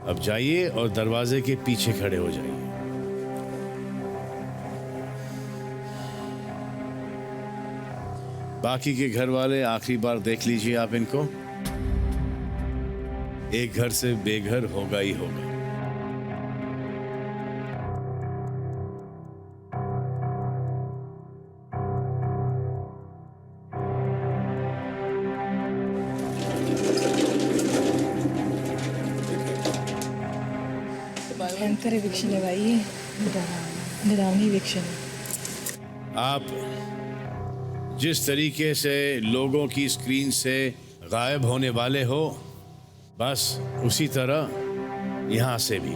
अब जाइए और दरवाजे के पीछे खड़े हो जाइए। बाकी के घर वाले आखिरी बार देख लीजिए आप इनको। एक घर से बेघर होगा ही होगा। भयंकर इविक्शन है भाई, ये डरावनी इविक्शन है। आप जिस तरीके से लोगों की स्क्रीन से गायब होने वाले हो, बस उसी तरह यहां से भी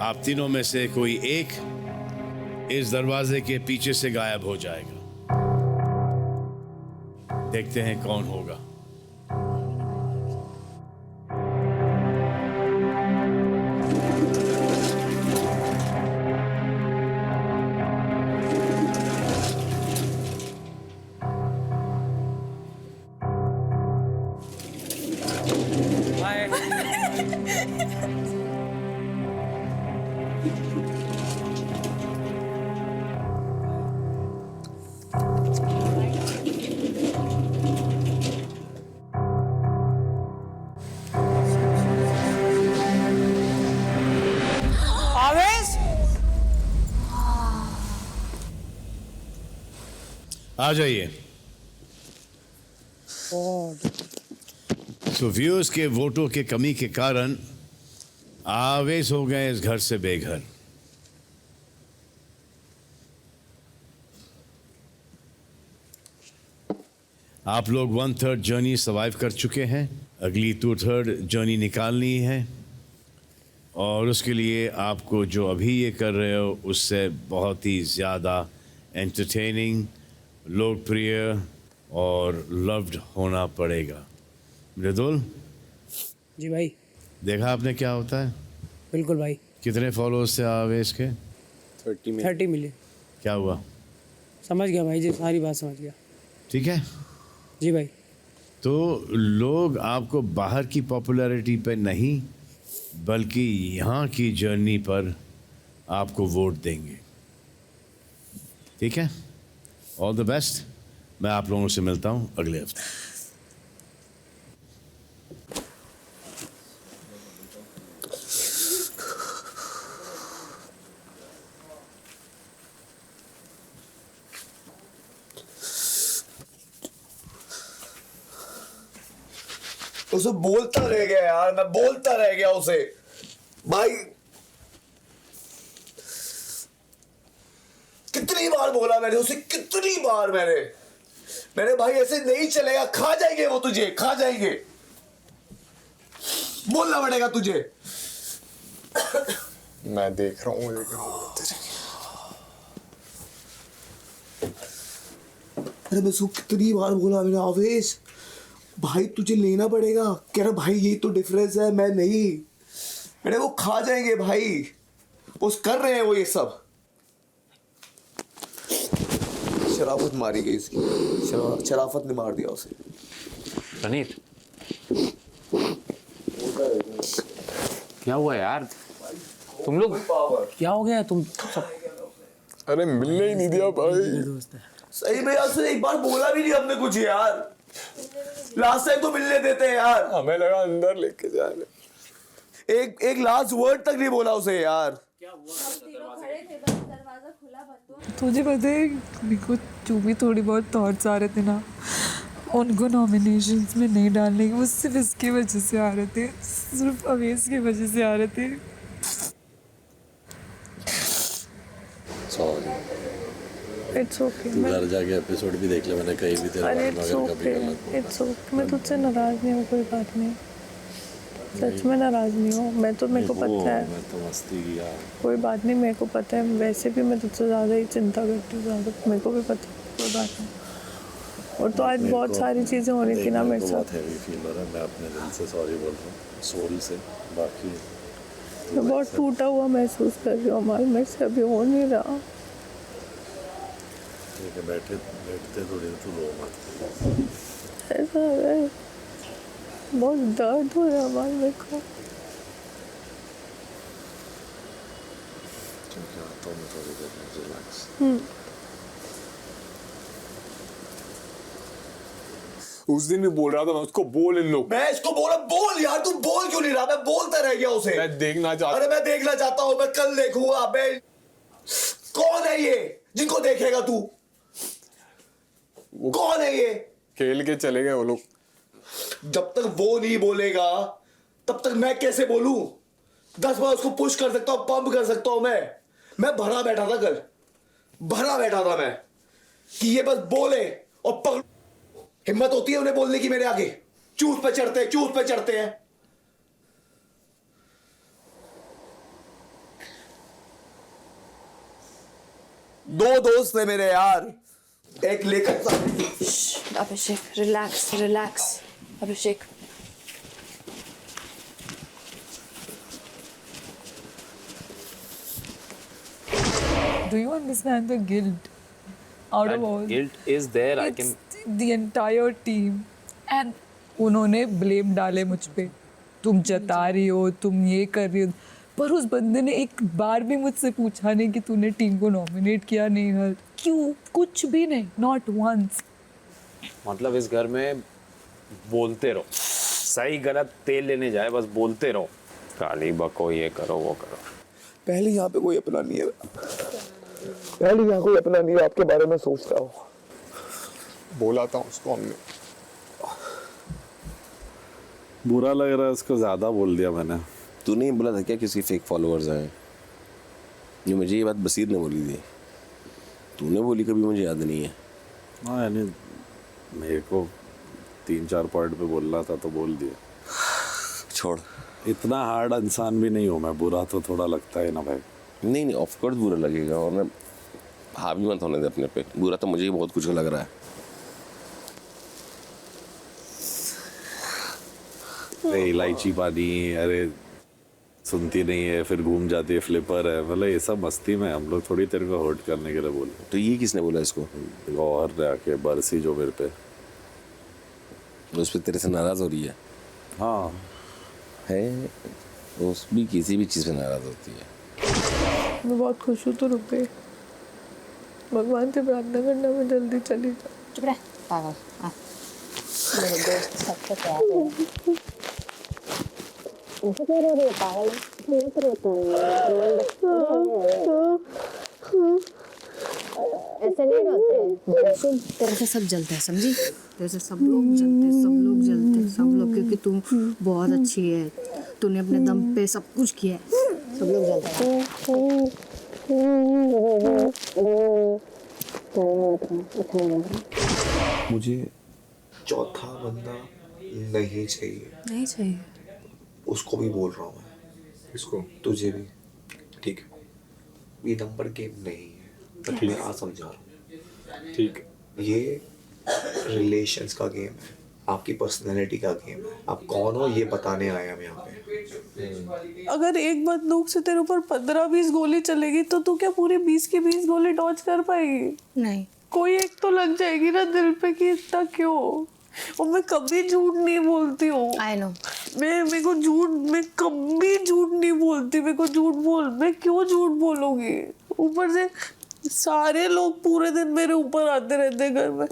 आप तीनों में से कोई एक इस दरवाजे के पीछे से गायब हो जाएगा। देखते हैं कौन होगा। आ जाइए। सो व्यूअर्स के वोटों के कमी के कारण आवेश हो गए इस घर से बेघर। आप लोग 1/3 जर्नी सर्वाइव कर चुके हैं, अगली 2/3 जर्नी निकालनी है, और उसके लिए आपको जो अभी ये कर रहे हो उससे बहुत ही ज़्यादा एंटरटेनिंग, लोकप्रिय और लव्ड होना पड़ेगा। मृदुल जी भाई, देखा आपने क्या होता है? बिल्कुल भाई। कितने फॉलोअर्स थे आवेश के? 30 मिलियन। क्या हुआ? समझ गया भाई जी, सारी बात समझ गया। ठीक है जी भाई। तो लोग आपको बाहर की पॉपुलैरिटी पे नहीं बल्कि यहाँ की जर्नी पर आपको वोट देंगे। ठीक है, ऑल द बेस्ट। मैं आप लोगों से मिलता हूँ अगले हफ्ते। उसे बोलता रह गया यार, मैं बोलता रह गया उसे भाई। कितनी बार बोला मैंने उसे, कितनी बार मैंने भाई ऐसे नहीं चलेगा, खा जाएंगे वो तुझे, खा जाएंगे, बोलना पड़ेगा तुझे। मैं देख रहा हूँ अरे मैं उसको कितनी बार बोला मैंने, आवेश भाई तुझे लेना पड़ेगा। कह रहा भाई यही तो डिफरेंस है, मैं नहीं। मैंने वो खा जाएंगे भाई, वो कर रहे हैं वो ये सब। शराफत मारी गई इसकी, शराफत ने मार दिया उसे। रणीत, क्या हुआ यार? तुम लोग क्या हो गया तुम सब? अरे मिलने ही नहीं दिया भाई। सही में यार, उसने एक बार बोला भी नहीं हमने कुछ यार। लास्ट टाइम तो मिलने देते हैं यार। हमें लगा अंदर लेके जाने। एक लास्ट वर्ड तक नहीं बोला उसे यार। तुझे पता है मेरे को जो भी थोड़ी बहुत थॉट्स आ रहे थे ना, उनको नॉमिनेशंस में नहीं डालने के, वो सिर्फ इसकी वजह से आ रहे थे, सिर्फ अवेश की वजह से आ रहे थे। सॉरी। It's okay. तू घर जाके एपिसोड भी देख ले, मैंने कहीं भी तेरे बारे में अगर कभी गलत इट्स ओके। मैं तुझसे नाराज नहीं हूँ, कोई बात नहीं, सच में नाराज नहीं हूँ मैं तो, मेरे को पता है। मैं तो मस्ती किया। कोई बात नहीं, मेरे को पता है, वैसे भी मैं तुझसे ज़्यादा ही चिंता करती हूँ, ज़्यादा मेरे को भी पता है, कोई बात नहीं। और तो आज बहुत सारी चीज़ें हो रही थी ना मेरे साथ। बहुत हैवी फील हो रहा है, मैं अपने दिल से सॉरी बोल रहा हूँ, सोल से। बाकी मैं बहुत टूटा हुआ महसूस कर रही हूँ अमाल, मेरे से अभी हो नहीं रहा। ठीक है, बैठते थोड़ी देर, तू रो मत। ऐसा है, बहुत दर्द हो रहा है अमाल मेरे को। ठीक है, आता हूँ मैं थोड़ी देर में, रिलैक्स। उस दिन भी बोल रहा था मैं उसको, बोल इन लोग। मैं इसको बोला बोल यार, तू बोल क्यों नहीं रहा? मैं बोलता रह गया उसे। मैं देखना चाहता। अरे मैं देखना चाहता हूँ, मैं कल देखूंगा। मैं कौन है ये जिनको देखेगा तू? कौन है ये? खेल के चले गए वो लोग। जब तक वो नहीं बोलेगा तब तक मैं कैसे बोलूं? 10 बार उसको पुश कर सकता हूं, पंप कर सकता हूं। मैं भरा बैठा था कल, भरा बैठा था मैं कि ये बस बोले और हिम्मत होती है उन्हें बोलने की मेरे आगे। चूत पे चढ़ते हैं। दो दोस्त थे मेरे यार, एक लेकर। Abhishek relax relax. Abhishek do you understand the guilt out of all? Guilt is there. I can. The entire team and उन्होंने ब्लेम डाले मुझ पे, तुम जता रही हो, तुम ये कर रही हो, पर उस बंदे ने एक बार भी मुझसे पूछा नहीं कि तूने टीम को नॉमिनेट किया नहीं है, क्यों? कुछ भी नहीं, नॉट वंस। मतलब इस घर में बोलते रहो, सही गलत तेल लेने जाए, बस बोलते रहो, गाली बको, ये करो वो करो। पहले यहाँ पे कोई अपना नहीं है, पहले यहाँ कोई अपना नहीं है, आपके बारे में सोच रहा हूँ। बोला था उसको हमने। बुरा लग रहा है उसको, ज्यादा बोल दिया मैंने। तू नहीं बोला था क्या किसी फेक फॉलोअर्स हैं? ये मुझे ये बात बसीर ने बोली थी, तूने बोली कभी मुझे याद नहीं है। हाँ यानी मेरे को 3-4 पॉइंट पे बोलना था तो बोल दिया। छोड़, इतना हार्ड इंसान भी नहीं हूँ मैं, बुरा तो थोड़ा लगता है ना भाई। नहीं ऑफ कोर्स बुरा लगेगा, और मैं हावी मत होने दे अपने पे, बुरा तो मुझे ही बहुत कुछ लग रहा है। अरे इलायची पानी, अरे सुनती नहीं है, फिर घूम जाती है, फ्लिपर है, मतलब ये सब मस्ती में हम लोग थोड़ी तेरे को हर्ट करने के लिए बोले। तो ये किसने बोला इसको? गौहर जाके बरसी जो मेरे पे, उस पर तेरे से नाराज हो रही है? हाँ है, उस भी किसी भी चीज़ पे नाराज होती है। मैं बहुत खुश हूँ, तो रुक गई। भगवान से प्रार्थना करना मैं जल्दी चली जाऊँ। चुप रह पागल। हाँ मेरे दोस्त सबसे प्यार है। ऐसे क्यों रो रही है पागल? मैं तो रोता हूँ। ऐसे नहीं रोते। सुन, तेरे से सब जलते हैं, समझी? तेरे से सब लोग जलते हैं, सब लोग जलते हैं, सब लोग, क्योंकि तू बहुत अच्छी है, तूने अपने दम पे सब कुछ किया है, सब लोग जलते हैं। मुझे चौथा बंदा नहीं चाहिए। नहीं चाहिए। उसको भी बोल रहा हूँ मैं, इसको तुझे भी, ठीक है? ये नंबर गेम नहीं है, मैं आज समझा रहा हूँ, ठीक? ये रिलेशंस का गेम है, आपकी पर्सनैलिटी का गेम है। आप कौन हो ये बताने आया हम यहाँ पे। अगर एक बंदूक से तेरे ऊपर 15-20 गोली चलेगी तो तू क्या पूरी 20 की 20 गोली डॉज कर पाएगी? नहीं, कोई एक तो लग जाएगी ना दिल पे कि इतना क्यों। और मैं कभी झूठ नहीं बोलती हूँ। I know. मैं कभी झूठ नहीं बोलती। मैं क्यों झूठ बोलूंगी? ऊपर से सारे लोग पूरे दिन मेरे ऊपर आते रहते घर में।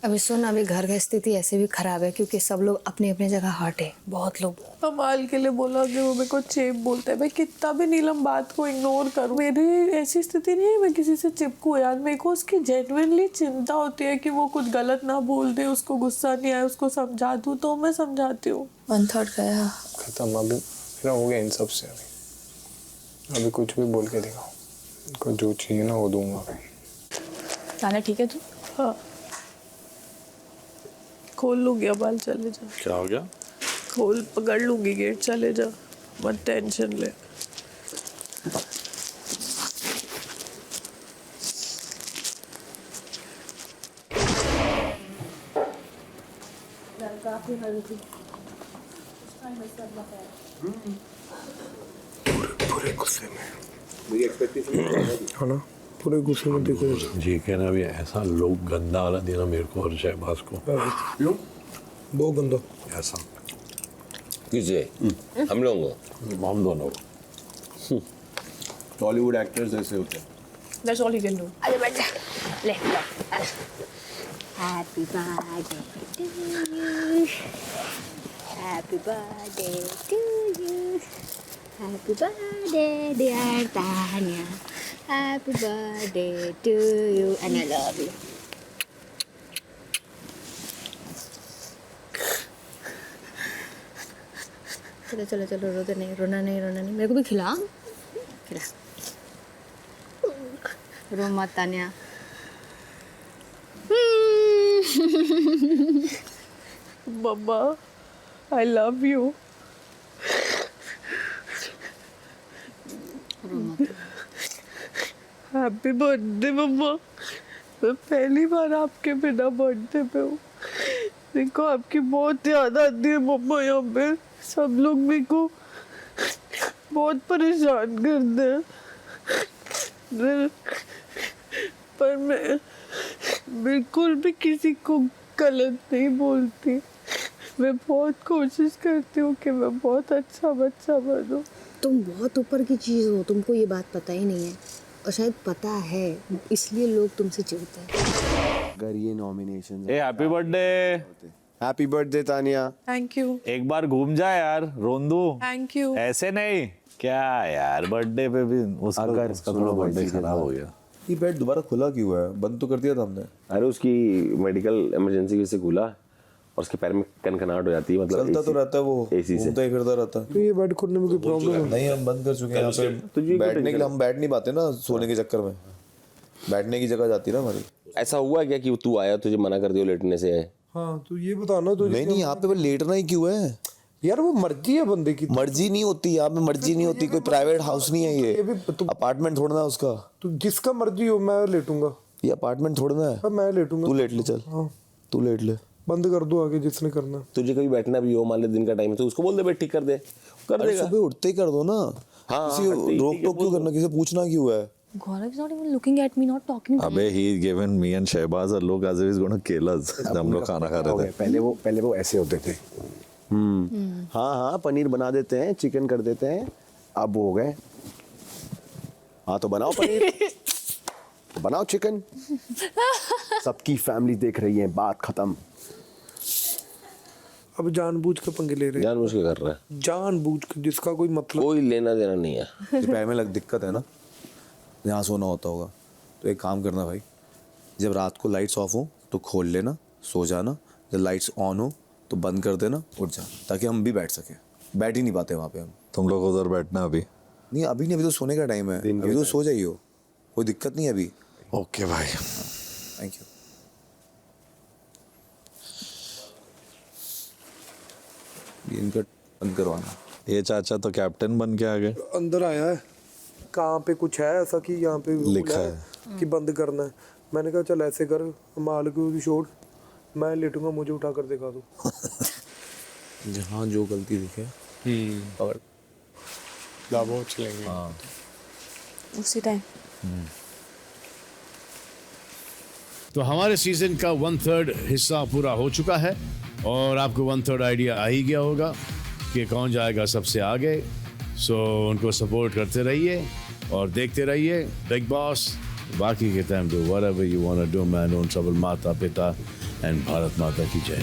अभी सुन, अभी घर की स्थिति ऐसे भी खराब है क्योंकि सब लोग अपनी अपनी जगह हट है, बहुत लोग। कमाल के लिए बोला कि वो मेरे को चेप बोलता है। मैं कितना भी नीलम बात को इग्नोर करूँ, मेरी ऐसी स्थिति नहीं है मैं किसी से चिपकूँ यार। मेरे को उसकी जेन्युइनली चिंता होती है कि वो कुछ गलत ना बोल दे, उसको गुस्सा नहीं आए, उसको समझा दूँ, तो मैं समझाती हूँ। 1/3 गया खत्म, अभी मेरा हो गया इन सब से। अभी कुछ भी बोल के दिखाओ। को जो चाहिए ना वो दूंगा भाई। तान्या ठीक है तू? हाँ खोल लूंगी अब, बाल चले जा। क्या हो गया? खोल पकड़ लूंगी गेट, चले जा, मत टेंशन ले। पूरे गुस्से में मेरी एक्सपेक्टेशन है ना, पूरे गुस्से में देखो जी कहना भी ऐसा लोग गंदा वाला देना मेरे को और शहबाज को। क्यों? बहुत गंदा ऐसा किसे? हम लोगों को? हम दोनों को। टॉलीवुड एक्टर्स ऐसे होते हैं। That's all he can do. अरे बैठ जा, ले happy birthday to you, happy birthday to you, happy birthday dear Tanya, happy birthday to you and I love you. चलो चलो चलो, रोते नहीं, रोना नहीं, रोना नहीं, मेरे को भी खिला खिला, रो मत Tanya. Mama I love you. Happy birthday mama. मैं पहली बार आपके बिना बर्थडे पे हूँ। देखो आपकी बहुत याद आती है मम्मा, यहाँ पे सब लोग मेरे को बहुत परेशान करते हैं, पर मैं बिल्कुल भी किसी को गलत नहीं बोलती। मैं बहुत कोशिश करती हूँ कि मैं बहुत अच्छा बच्चा बनूं। तुम बहुत ऊपर की चीज़ हो, तुमको ये बात पता ही नहीं है, और शायद पता है इसलिए लोग तुमसे चिढ़ते हैं। अगर ये nomination happy birthday. Happy birthday Tania. Thank you. एक बार घूम जा यार रोंदू। Thank you. ऐसे नहीं क्या यार, बर्थडे पे भी उसका थोड़ा बर्थडे खराब हो गया। ये बेड दोबारा खुला क्यों है? बंद तो कर दिया था हमने। अरे उसकी मेडिकल इमरजेंसी की वजह से खुला और उसके पैर में कनकनाहट हो जाती है, मतलब चलता तो रहता है वो, एसी से घूमता ही फिरता रहता है। तो ये बेड खोलने में कोई प्रॉब्लम नहीं, हम बंद कर चुके हैं यहाँ पे। बैठने के लिए हम बैठ नहीं पाते ना, सोने के चक्कर में बैठने की जगह जाती है ना हमारी। ऐसा हुआ क्या कि तू आया तुझे मना कर दिया लेटने से? हाँ तो ये बता ना। तो नहीं, यहाँ पे लेटना ही क्यों है यार? वो मर्जी है बंदे की। मर्जी नहीं होती यहाँ पे, मर्जी नहीं होती। कोई प्राइवेट हाउस नहीं है ये अपार्टमेंट थोड़ा ना उसका। तो जिसका मर्जी हो मैं लेटूंगा। ये अपार्टमेंट थोड़ा ना है। मैं लेटूंगा। तू लेट ले, चल तू लेट ले, बंद कर दो आगे जिसने करना। तुझे कभी बैठना भी हो, मान ले दिन का टाइम है तो उसको बोल दे बैठ ठीक कर दे, कर देगा। सुबह उठते ही कर दो ना। हाँ, किसी रोक टोक क्यों करना, किसी पूछना क्यों है? Gaurav is not even looking at me, not talking to me. अबे he given me and Shehbaz a look as if he's gonna kill us जब हम लोग खाना खा रहे थे। पहले वो ऐसे होते थे। हाँ पनीर बना देते हैं, चिकन कर देते हैं, अब वो हो गए। हाँ तो बनाओ पनीर, बनाओ चिकन। सबकी फैमिली देख रही है, बात खत्म। अब जानबूझ के पंगे ले रहे हैं। जानबूझ के कर रहा है, जानबूझ के, जिसका कोई मतलब कोई लेना देना नहीं है। पैर में दिक्कत है ना, यहाँ सोना होता होगा तो एक काम करना भाई, जब रात को लाइट्स ऑफ हो तो खोल लेना, सो जाना। जब लाइट्स ऑन हो तो बंद कर देना, उठ जाना, ताकि हम भी बैठ सके। बैठ ही नहीं पाते वहाँ पे हम। तुम लोग उधर बैठना अभी नहीं, अभी नहीं, अभी तो सोने का टाइम है, अभी तो सो जाइए, कोई दिक्कत नहीं है अभी। ओके भाई, थैंक यू। इनका बंद करवाना। ये चाचा तो कैप्टन बन के आ गए। अंदर आया है, कहाँ पे कुछ है ऐसा कि यहाँ पे लिखा है कि बंद करना है। मैंने कहा चल ऐसे कर, माल को छोड़, मैं लेटूंगा, मुझे उठा कर दिखा दो। जहाँ जो गलती दिखे पकड़ दबोच लेंगे। हाँ उसी टाइम। तो हमारे सीजन का 1/3 हिस्सा पूरा हो चुका है और आपको 1/3 आइडिया आ ही गया होगा कि कौन जाएगा सबसे आगे। सो उनको सपोर्ट करते रहिए और देखते रहिए बिग बॉस। बाकी के time do whatever you want to do man. उन सब माता पिता एंड भारत माता की जय।